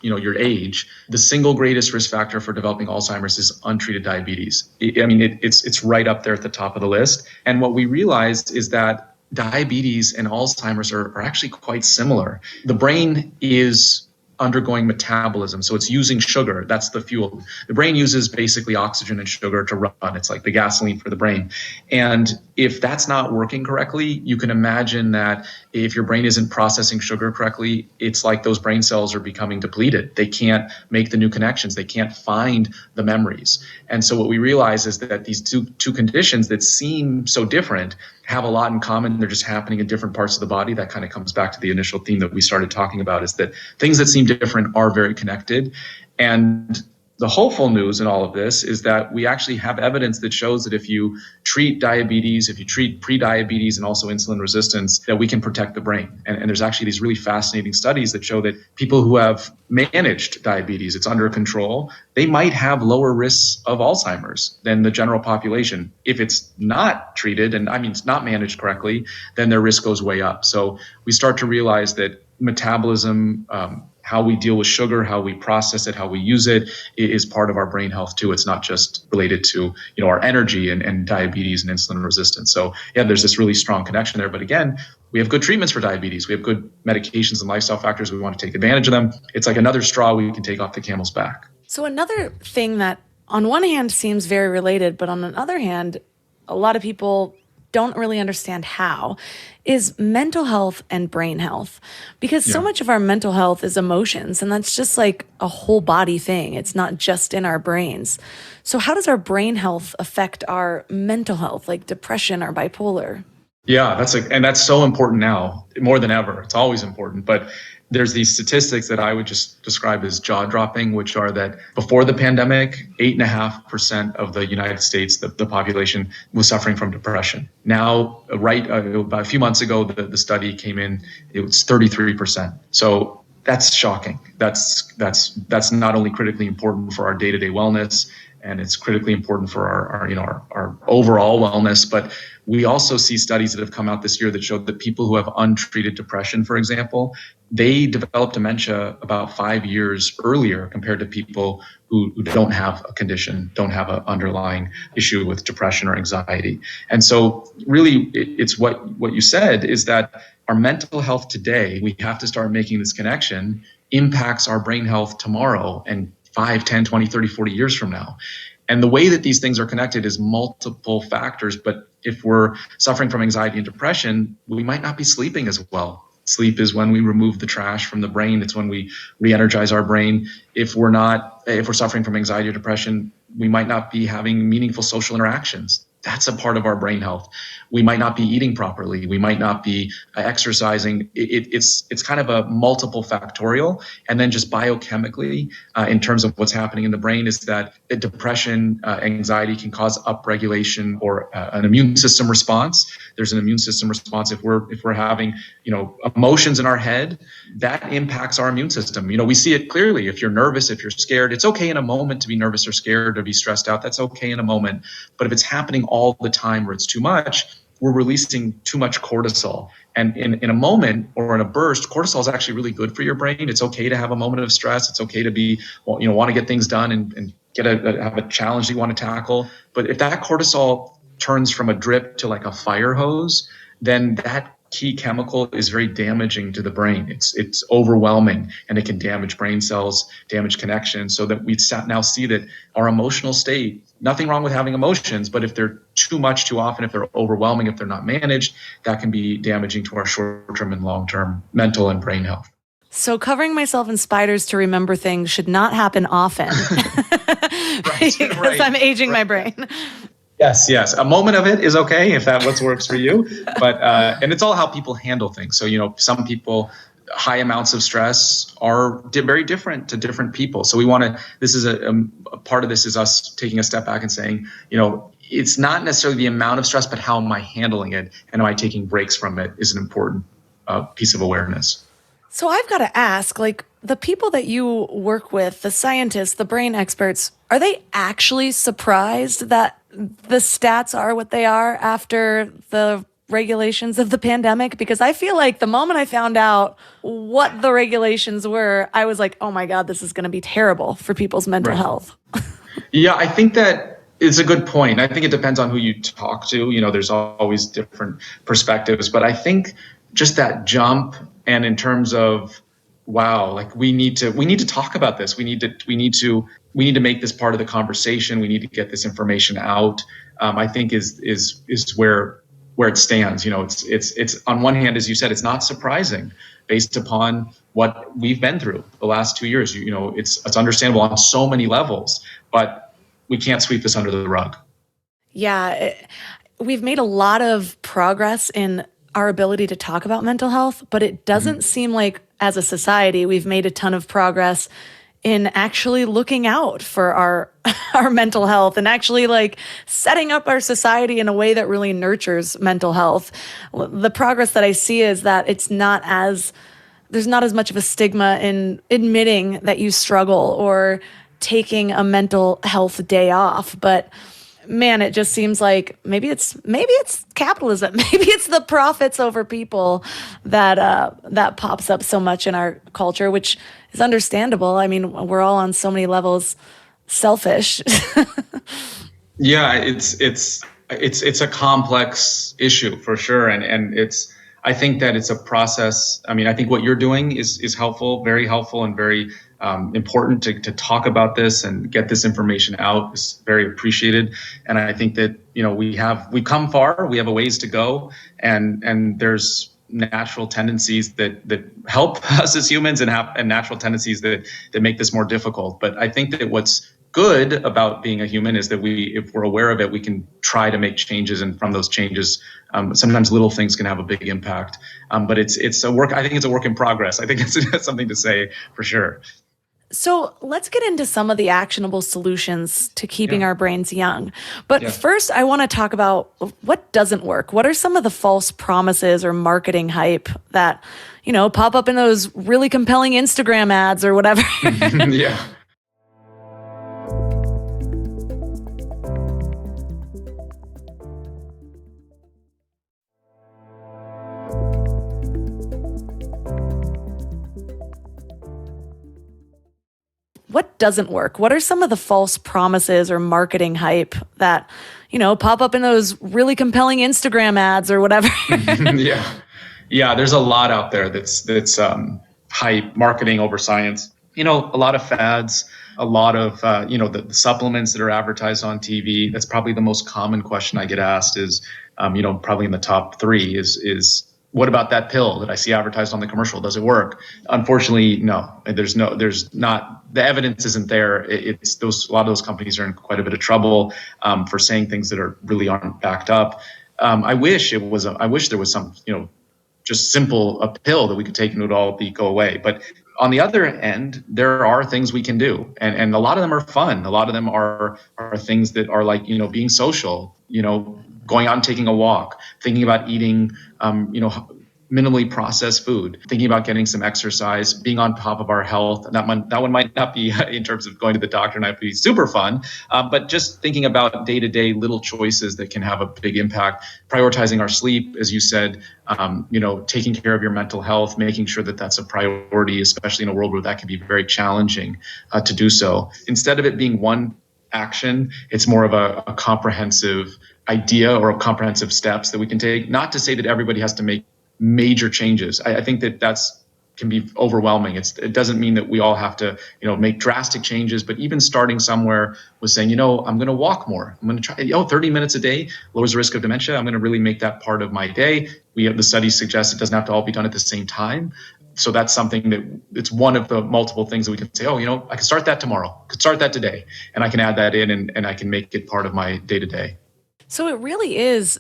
Speaker 5: your age, the single greatest risk factor for developing Alzheimer's is untreated diabetes. It's right up there at the top of the list. And what we realized is that diabetes and Alzheimer's are actually quite similar. The brain is undergoing metabolism. So it's using sugar. That's the fuel. The brain uses basically oxygen and sugar to run. It's like the gasoline for the brain. And if that's not working correctly, you can imagine that if your brain isn't processing sugar correctly, it's like those brain cells are becoming depleted. They can't make the new connections. They can't find the memories. And so what we realize is that these two conditions that seem so different have a lot in common. They're just happening in different parts of the body. That kind of comes back to the initial theme that we started talking about, is that things that seem different are very connected. And the hopeful news in all of this is that we actually have evidence that shows that if you treat diabetes, if you treat prediabetes and also insulin resistance, that we can protect the brain. And there's actually these really fascinating studies that show that people who have managed diabetes, it's under control, they might have lower risks of Alzheimer's than the general population. If it's not treated, and it's not managed correctly, then their risk goes way up. So we start to realize that metabolism, how we deal with sugar, how we process it, how we use it, is part of our brain health too. It's not just related to our energy and diabetes and insulin resistance. So there's this really strong connection there. But again, we have good treatments for diabetes. We have good medications and lifestyle factors. We want to take advantage of them. It's like another straw we can take off the camel's back.
Speaker 4: So another thing that on one hand seems very related, but on the other hand, a lot of people don't really understand how, is mental health and brain health. Because so much of our mental health is emotions, and that's just like a whole body thing. It's not just in our brains. So how does our brain health affect our mental health, like depression or bipolar?
Speaker 5: Yeah, that's so important now, more than ever. It's always important. But there's these statistics that I would just describe as jaw-dropping, which are that before the pandemic, 8.5% of the United States, the population, was suffering from depression. Now, about a few months ago, the study came in, it was 33%. So that's shocking. That's not only critically important for our day-to-day wellness, and it's critically important for our overall wellness, but we also see studies that have come out this year that show that people who have untreated depression, for example, they develop dementia about 5 years earlier compared to people who don't have a condition, don't have an underlying issue with depression or anxiety. And so really it's what you said is that our mental health today, we have to start making this connection, impacts our brain health tomorrow and 5, 10, 20, 30, 40 years from now. And the way that these things are connected is multiple factors. But if we're suffering from anxiety and depression, we might not be sleeping as well. Sleep is when we remove the trash from the brain. It's when we re-energize our brain. If we're suffering from anxiety or depression, we might not be having meaningful social interactions. That's a part of our brain health. We might not be eating properly. We might not be exercising. It's kind of a multiple factorial. And then just biochemically, in terms of what's happening in the brain, is that depression, anxiety can cause upregulation or an immune system response. There's an immune system response if we're having emotions in our head, that impacts our immune system. We see it clearly. If you're nervous, if you're scared, it's okay in a moment to be nervous or scared or be stressed out. That's okay in a moment. But if it's happening all the time or it's too much, we're releasing too much cortisol. And in a moment or in a burst, cortisol is actually really good for your brain. It's okay to have a moment of stress. It's okay to be, want to get things done and have a challenge that you want to tackle. But if that cortisol turns from a drip to like a fire hose, then that key chemical is very damaging to the brain. It's overwhelming, and it can damage brain cells, damage connections, so that we now see that our emotional state, nothing wrong with having emotions, but if they're too much too often, if they're overwhelming, if they're not managed, that can be damaging to our short-term and long-term mental and brain health.
Speaker 4: So covering myself in spiders to remember things should not happen often because I'm aging my brain.
Speaker 5: Yes. A moment of it is okay if that what works for you. But and it's all how people handle things. So, some people, high amounts of stress are very different to different people. So this is a part of this is us taking a step back and saying, it's not necessarily the amount of stress, but how am I handling it? And am I taking breaks from it is an important piece of awareness.
Speaker 4: So I've got to ask, the people that you work with, the scientists, the brain experts, are they actually surprised that the stats are what they are after the regulations of the pandemic? Because I feel like the moment I found out what the regulations were, I was like, oh my God, this is going to be terrible for people's mental health.
Speaker 5: Yeah, I think that it's a good point. I think it depends on who you talk to. There's always different perspectives, but I think just that jump, and in terms of, wow, we need to talk about this. We need to make this part of the conversation. We need to get this information out. I think is where it stands. It's on one hand, as you said, it's not surprising based upon what we've been through the last 2 years. It's understandable on so many levels, but we can't sweep this under the rug.
Speaker 4: Yeah, we've made a lot of progress in our ability to talk about mental health, but it doesn't seem like as a society we've made a ton of progress in actually looking out for our mental health and actually setting up our society in a way that really nurtures mental health. The progress that I see is that there's not as much of a stigma in admitting that you struggle or taking a mental health day off, but man, it just seems like maybe it's capitalism. Maybe it's the profits over people that pops up so much in our culture, which is understandable. I mean, we're all on so many levels selfish.
Speaker 5: Yeah, it's a complex issue for sure, and I think that it's a process. I mean, I think what you're doing is helpful, very helpful, and very important to talk about this and get this information out is very appreciated. And I think that, we've come far, we have a ways to go, and there's natural tendencies that help us as humans and natural tendencies that make this more difficult. But I think that what's good about being a human is that if we're aware of it, we can try to make changes, and from those changes, sometimes little things can have a big impact. But it's a work. I think it's a work in progress. I think it's something to say for sure.
Speaker 4: So let's get into some of the actionable solutions to keeping our brains young. But first, I want to talk about what doesn't work. What are some of the false promises or marketing hype that, pop up in those really compelling Instagram ads or whatever?
Speaker 5: Yeah.
Speaker 4: What doesn't work? What are some of the false promises or marketing hype that, pop up in those really compelling Instagram ads or whatever?
Speaker 5: Yeah. There's a lot out there that's hype, marketing over science. A lot of fads, a lot of the supplements that are advertised on TV. That's probably the most common question I get asked is, probably in the top 3 is what about that pill that I see advertised on the commercial? Does it work? Unfortunately, no. There's not. The evidence isn't there. A lot of those companies are in quite a bit of trouble for saying things that really aren't backed up. I wish there was some, just simple a pill that we could take and it would all go away. But on the other end, there are things we can do, and a lot of them are fun. A lot of them are things that are like being social. Going out and taking a walk, thinking about eating, minimally processed food, thinking about getting some exercise, being on top of our health. That one might not be in terms of going to the doctor, might be super fun, but just thinking about day-to-day little choices that can have a big impact. Prioritizing our sleep, as you said, taking care of your mental health, making sure that that's a priority, especially in a world where that can be very challenging to do so. Instead of it being one action, it's more of a comprehensive idea or comprehensive steps that we can take. Not to say that everybody has to make major changes. I think that can be overwhelming. It doesn't mean that we all have to, make drastic changes, but even starting somewhere with saying, I'm going to walk more. I'm going to try, 30 minutes a day lowers the risk of dementia. I'm going to really make that part of my day. The studies suggest it doesn't have to all be done at the same time. So that's something that it's one of the multiple things that we can say, I can start that tomorrow. I could start that today. And I can add that in and I can make it part of my day to day.
Speaker 4: So it really is.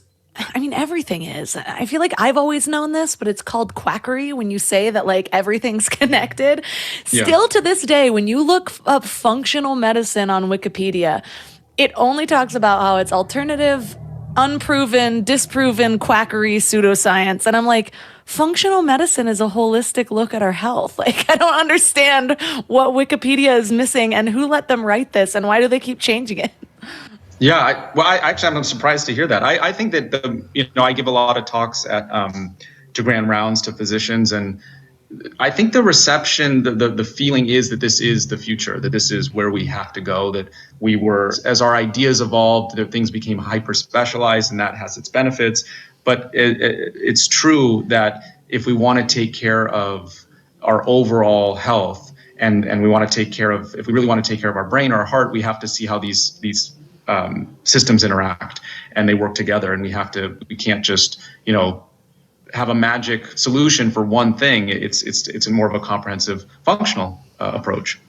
Speaker 4: Everything is. I feel like I've always known this, but it's called quackery when you say that everything's connected. Yeah. Still to this day, when you look up functional medicine on Wikipedia, it only talks about how it's alternative, unproven, disproven quackery pseudoscience. And I'm like, functional medicine is a holistic look at our health. I don't understand what Wikipedia is missing and who let them write this and why do they keep changing it?
Speaker 5: Yeah, I'm surprised to hear that. I think that I give a lot of talks at to grand rounds to physicians, and I think the reception, the feeling is that this is the future, that this is where we have to go. That as our ideas evolved, that things became hyper specialized, and that has its benefits. But it's true that if we want to take care of our overall health, and we want to take care of, if we really want to take care of our brain, our heart, we have to see how these systems interact and they work together, and we can't just have a magic solution for one thing. It's more of a comprehensive functional approach.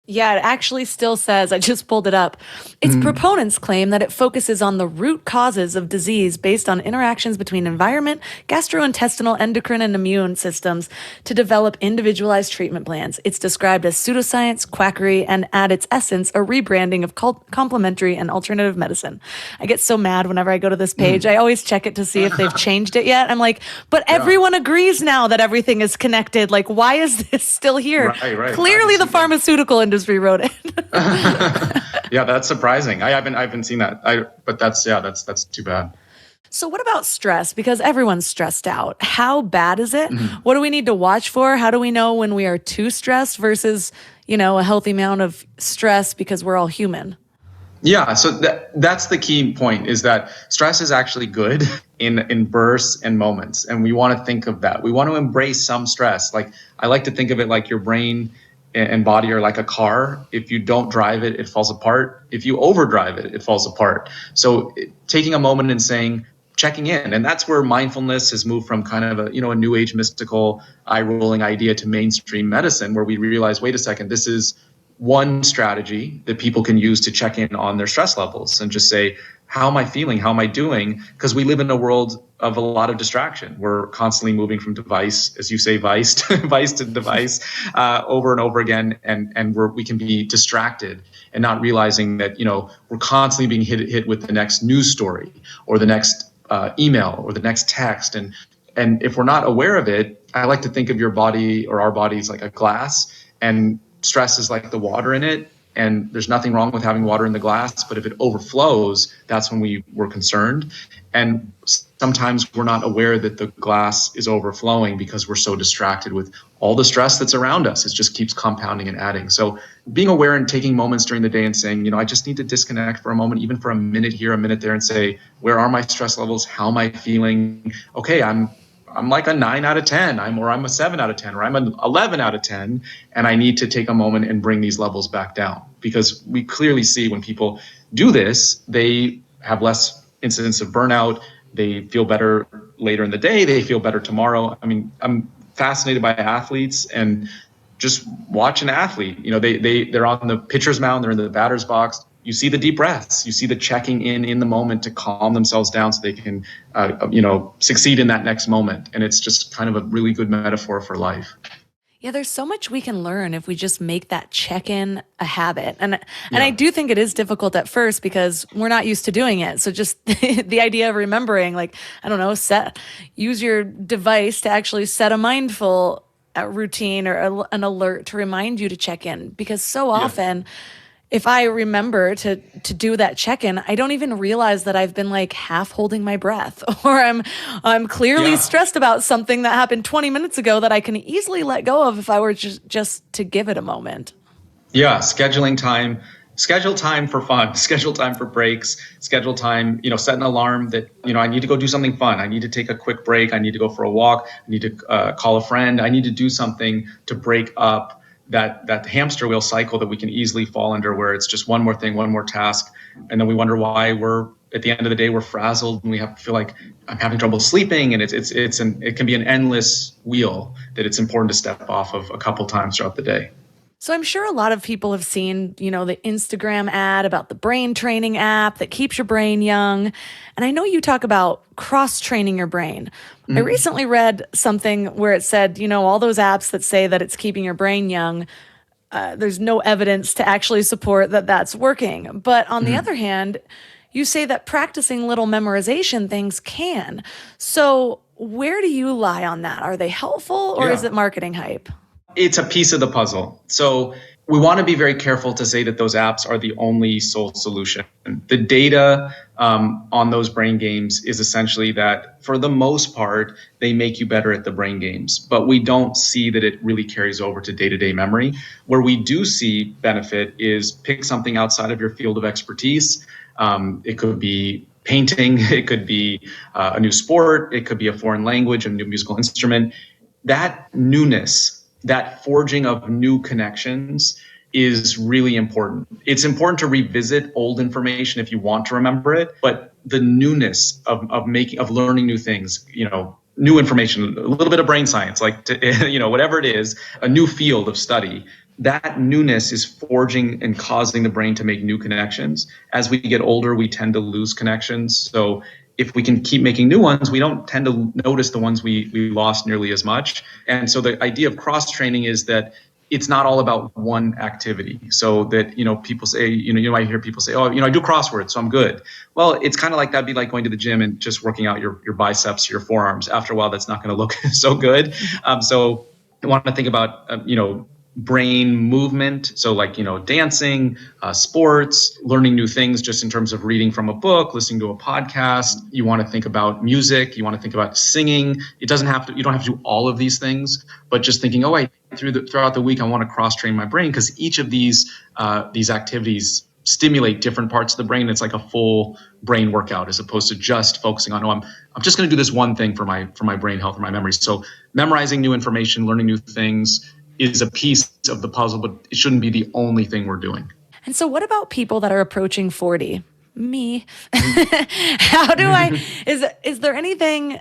Speaker 4: Yeah, it actually still says, I just pulled it up. Its proponents claim that it focuses on the root causes of disease based on interactions between environment, gastrointestinal, endocrine, and immune systems to develop individualized treatment plans. It's described as pseudoscience, quackery, and at its essence, a rebranding of complementary and alternative medicine. I get so mad whenever I go to this page. I always check it to see if they've changed it yet. I'm like, but everyone agrees now that everything is connected. Why is this still here?
Speaker 5: Right.
Speaker 4: Clearly the pharmaceutical industry wrote it.
Speaker 5: Yeah, that's surprising. I haven't seen that. But that's too bad.
Speaker 4: So what about stress? Because everyone's stressed out. How bad is it? What do we need to watch for? How do we know when we are too stressed versus, a healthy amount of stress because we're all human?
Speaker 5: Yeah, so that's the key point, is that stress is actually good in bursts and moments. And we want to think of that. We want to embrace some stress. I like to think of it like your brain and body are like a car. If you don't drive it, it falls apart. If you overdrive it, it falls apart. So taking a moment and saying, checking in, and that's where mindfulness has moved from kind of a new age mystical eye-rolling idea to mainstream medicine, where we realize, wait a second, this is one strategy that people can use to check in on their stress levels and just say, how am I feeling? How am I doing? Because we live in a world of a lot of distraction. We're constantly moving from device, as you say, vice to device over and over again. And we can be distracted and not realizing that, we're constantly being hit with the next news story or the next email or the next text. And if we're not aware of it, I like to think of your body or our bodies like a glass, and stress is like the water in it. And there's nothing wrong with having water in the glass, but if it overflows, that's when we're concerned. And sometimes we're not aware that the glass is overflowing because we're so distracted with all the stress that's around us. It just keeps compounding and adding. So being aware and taking moments during the day and saying, I just need to disconnect for a moment, even for a minute here, a minute there, and say, where are my stress levels? How am I feeling? Okay, I'm like a 9 out of 10, I'm a 7 out of 10, or I'm an 11 out of 10, and I need to take a moment and bring these levels back down. Because we clearly see when people do this, they have less incidence of burnout, they feel better later in the day, they feel better tomorrow. I mean, I'm fascinated by athletes, and just watch an athlete. They're on the pitcher's mound, they're in the batter's box. You see the deep breaths, you see the checking in the moment to calm themselves down so they can, succeed in that next moment. And it's just kind of a really good metaphor for life.
Speaker 4: Yeah, there's so much we can learn if we just make that check-in a habit. And I do think it is difficult at first because we're not used to doing it. So just the idea of remembering, use your device to actually set a mindful routine or an alert to remind you to check in. Because so often, if I remember to do that check-in, I don't even realize that I've been half holding my breath, or I'm clearly stressed about something that happened 20 minutes ago that I can easily let go of if I were just to give it a moment.
Speaker 5: Yeah, scheduling time. Schedule time for fun, schedule time for breaks, schedule time, set an alarm that, I need to go do something fun. I need to take a quick break. I need to go for a walk. I need to call a friend. I need to do something to break up that hamster wheel cycle that we can easily fall under, where it's just one more thing, one more task. And then we wonder why at the end of the day, we're frazzled and we have to feel like I'm having trouble sleeping. And it can be an endless wheel that it's important to step off of a couple times throughout the day.
Speaker 4: So I'm sure a lot of people have seen, the Instagram ad about the brain training app that keeps your brain young. And I know you talk about cross-training your brain. I recently read something where it said, all those apps that say that it's keeping your brain young, there's no evidence to actually support that that's working. But on the other hand, you say that practicing little memorization things can. So where do you lie on that? Are they helpful, or is it marketing hype?
Speaker 5: It's a piece of the puzzle. So we want to be very careful to say that those apps are the only sole solution. The data on those brain games is essentially that, for the most part, they make you better at the brain games. But we don't see that it really carries over to day-to-day memory. Where we do see benefit is pick something outside of your field of expertise. It could be painting, it could be a new sport, it could be a foreign language, a new musical instrument. That newness, that forging of new connections is really important. It's important to revisit old information if you want to remember it, but the newness of learning new things, new information, a little bit of brain science, whatever it is, a new field of study, that newness is forging and causing the brain to make new connections. As we get older, we tend to lose connections. So if we can keep making new ones, we don't tend to notice the ones we lost nearly as much. And so the idea of cross-training is that it's not all about one activity. So that, people say, you might hear people say, I do crosswords, so I'm good. Well, it's kind of like that'd be like going to the gym and just working out your biceps, your forearms. After a while, that's not going to look so good. So I want to think about, brain movement. So dancing, sports, learning new things just in terms of reading from a book, listening to a podcast. You want to think about music. You want to think about singing. You don't have to do all of these things, but just thinking, throughout the week, I want to cross-train my brain, because each of these activities stimulate different parts of the brain. It's like a full brain workout, as opposed to just focusing on, I'm just going to do this one thing for my brain health or my memory. So memorizing new information, learning new things, is a piece of the puzzle, but it shouldn't be the only thing we're doing.
Speaker 4: And so what about people that are approaching 40? Me. How do is there anything,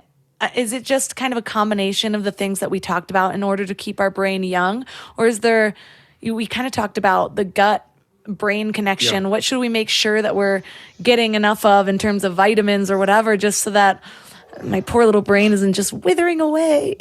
Speaker 4: is it just kind of a combination of the things that we talked about in order to keep our brain young? Or is there, we kind of talked about the gut brain connection.
Speaker 5: Yeah.
Speaker 4: What should we make sure that we're getting enough of in terms of vitamins or whatever, just so that my poor little brain isn't just withering away?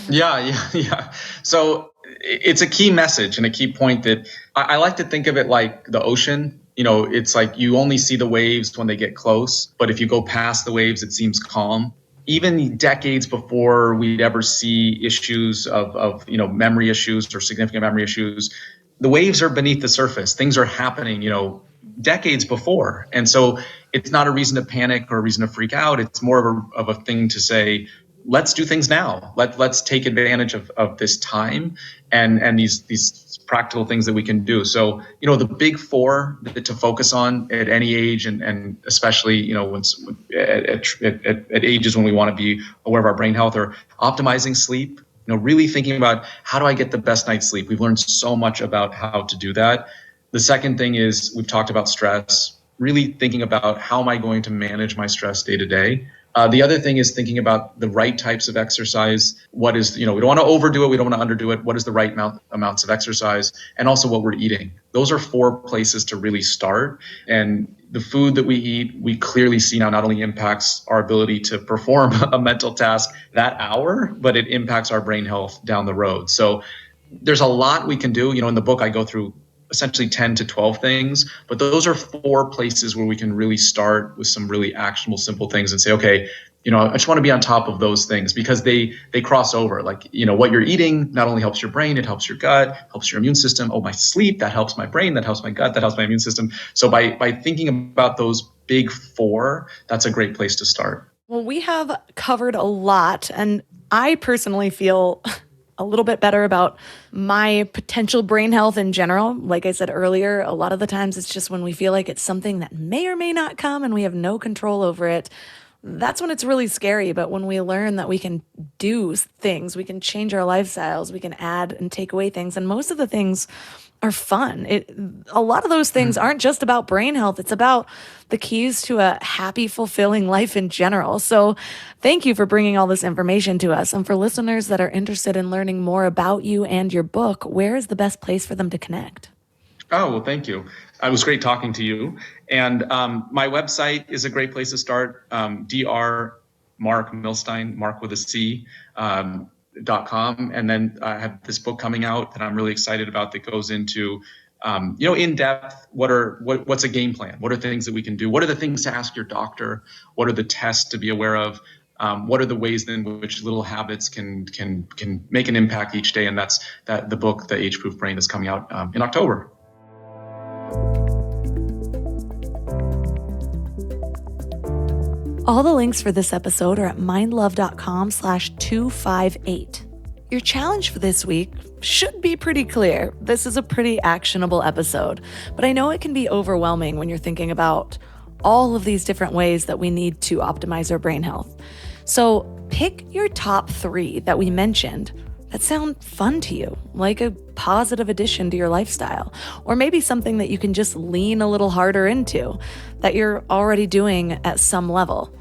Speaker 5: Yeah. So it's a key message and a key point that I like to think of it like the ocean. It's like you only see the waves when they get close, but if you go past the waves, it seems calm. Even decades before we'd ever see issues of memory issues or significant memory issues, the waves are beneath the surface. Things are happening, decades before. And so it's not a reason to panic or a reason to freak out. It's more of a thing to say, let's do things now. Let's take advantage of this time and these practical things that we can do. So, the big four to focus on at any age, and especially, at ages when we want to be aware of our brain health, are optimizing sleep, really thinking about how do I get the best night's sleep? We've learned so much about how to do that. The second thing is we've talked about stress, really thinking about how am I going to manage my stress day to day. The other thing is thinking about the right types of exercise. What is, we don't want to overdo it. We don't want to underdo it. What is the right amounts of exercise, and also what we're eating. Those are 4 places to really start. And the food that we eat, we clearly see now not only impacts our ability to perform a mental task that hour, but it impacts our brain health down the road. So there's a lot we can do. In the book, I go through essentially 10 to 12 things, but those are 4 places where we can really start with some really actionable, simple things and say, okay, I just want to be on top of those things because they cross over. Like, what you're eating not only helps your brain, it helps your gut, helps your immune system. Oh, my sleep, that helps my brain, that helps my gut, that helps my immune system. So by thinking about those big 4, that's a great place to start.
Speaker 4: Well, we have covered a lot, and I personally feel a little bit better about my potential brain health in general. Like I said earlier, a lot of the times it's just when we feel like it's something that may or may not come and we have no control over it. That's when it's really scary. But when we learn that we can do things, we can change our lifestyles, we can add and take away things. And most of the things are fun. A lot of those things aren't just about brain health. It's about the keys to a happy, fulfilling life in general. So thank you for bringing all this information to us. And for listeners that are interested in learning more about you and your book, where is the best place for them to connect?
Speaker 5: Oh, well, thank you. It was great talking to you. And my website is a great place to start. Dr. Marc Milstein, Marc with a C, .com. And then I have this book coming out that I'm really excited about that goes into, in depth, what's a game plan? What are things that we can do? What are the things to ask your doctor? What are the tests to be aware of? What are the ways in which little habits can make an impact each day? And that's the book, The Age-Proof Brain, is coming out in October.
Speaker 4: All the links for this episode are at mindlove.com/258. Your challenge for this week should be pretty clear. This is a pretty actionable episode, but I know it can be overwhelming when you're thinking about all of these different ways that we need to optimize our brain health. So pick your top 3 that we mentioned that sound fun to you, like a positive addition to your lifestyle, or maybe something that you can just lean a little harder into that you're already doing at some level.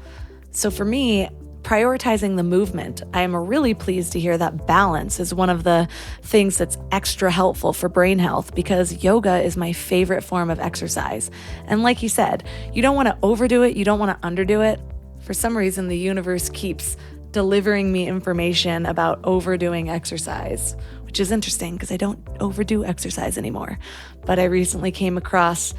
Speaker 4: So for me, prioritizing the movement, I am really pleased to hear that balance is one of the things that's extra helpful for brain health, because yoga is my favorite form of exercise. And like you said, you don't want to overdo it, you don't want to underdo it. For some reason, the universe keeps delivering me information about overdoing exercise, which is interesting because I don't overdo exercise anymore. But I recently came across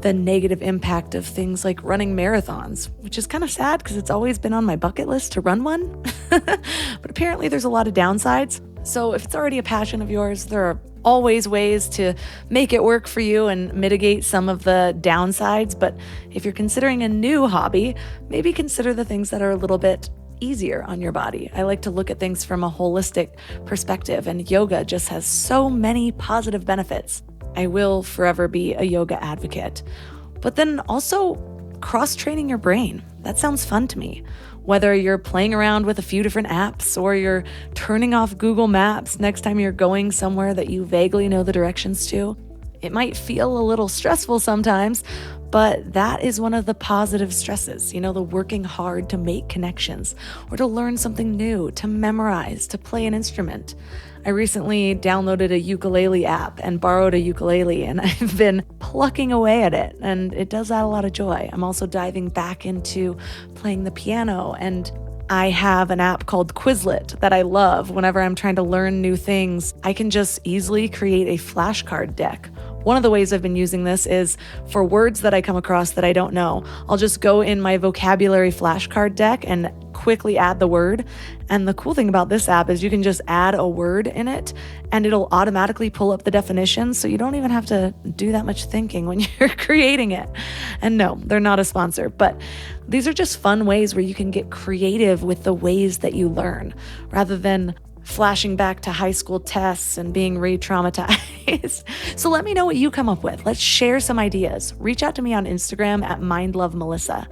Speaker 4: the negative impact of things like running marathons, which is kind of sad because it's always been on my bucket list to run one. But apparently there's a lot of downsides. So if it's already a passion of yours, there are always ways to make it work for you and mitigate some of the downsides. But if you're considering a new hobby, maybe consider the things that are a little bit easier on your body. I like to look at things from a holistic perspective, and yoga just has so many positive benefits. I will forever be a yoga advocate. But then also cross-training your brain. That sounds fun to me. Whether you're playing around with a few different apps or you're turning off Google Maps next time you're going somewhere that you vaguely know the directions to, it might feel a little stressful sometimes, but that is one of the positive stresses, the working hard to make connections or to learn something new, to memorize, to play an instrument. I recently downloaded a ukulele app and borrowed a ukulele, and I've been plucking away at it, and it does add a lot of joy. I'm also diving back into playing the piano, and I have an app called Quizlet that I love. Whenever I'm trying to learn new things, I can just easily create a flashcard deck. One of the ways I've been using this is for words that I come across that I don't know. I'll just go in my vocabulary flashcard deck and quickly add the word. And the cool thing about this app is you can just add a word in it and it'll automatically pull up the definition, so you don't even have to do that much thinking when you're creating it. And no, they're not a sponsor, but these are just fun ways where you can get creative with the ways that you learn rather than flashing back to high school tests and being re-traumatized. So let me know what you come up with. Let's share some ideas. Reach out to me on Instagram at mindlovemelissa.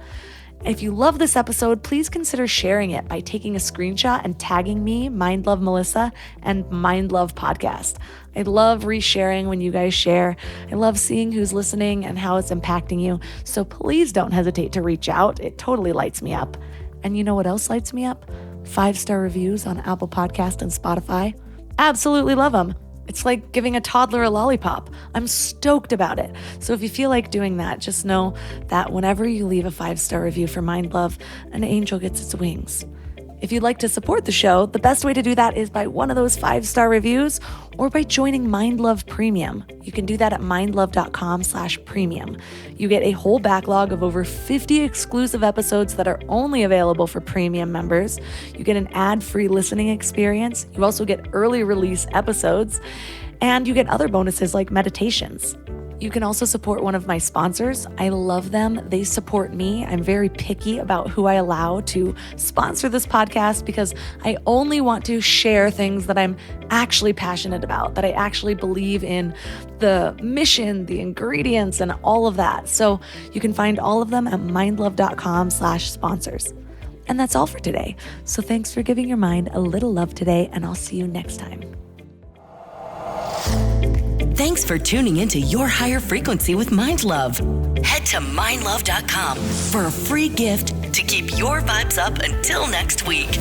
Speaker 4: If you love this episode, please consider sharing it by taking a screenshot and tagging me, mindlovemelissa, and mindlove podcast. I love resharing when you guys share. I love seeing who's listening and how it's impacting you. So please don't hesitate to reach out. It totally lights me up. And you know what else lights me up? 5-star reviews on Apple Podcast and Spotify. Absolutely love them. It's like giving a toddler a lollipop. I'm stoked about it. So if you feel like doing that, just know that whenever you leave a 5-star review for Mind Love, an angel gets its wings. If you'd like to support the show, the best way to do that is by one of those 5-star reviews or by joining Mind Love Premium. You can do that at mindlove.com/premium. You get a whole backlog of over 50 exclusive episodes that are only available for premium members. You get an ad-free listening experience. You also get early release episodes, and you get other bonuses like meditations. You can also support one of my sponsors. I love them. They support me. I'm very picky about who I allow to sponsor this podcast because I only want to share things that I'm actually passionate about, that I actually believe in the mission, the ingredients, and all of that. So you can find all of them at mindlove.com/sponsors. And that's all for today. So thanks for giving your mind a little love today, and I'll see you next time.
Speaker 6: Thanks for tuning into Your Higher Frequency with Mind Love. Head to mindlove.com for a free gift to keep your vibes up until next week.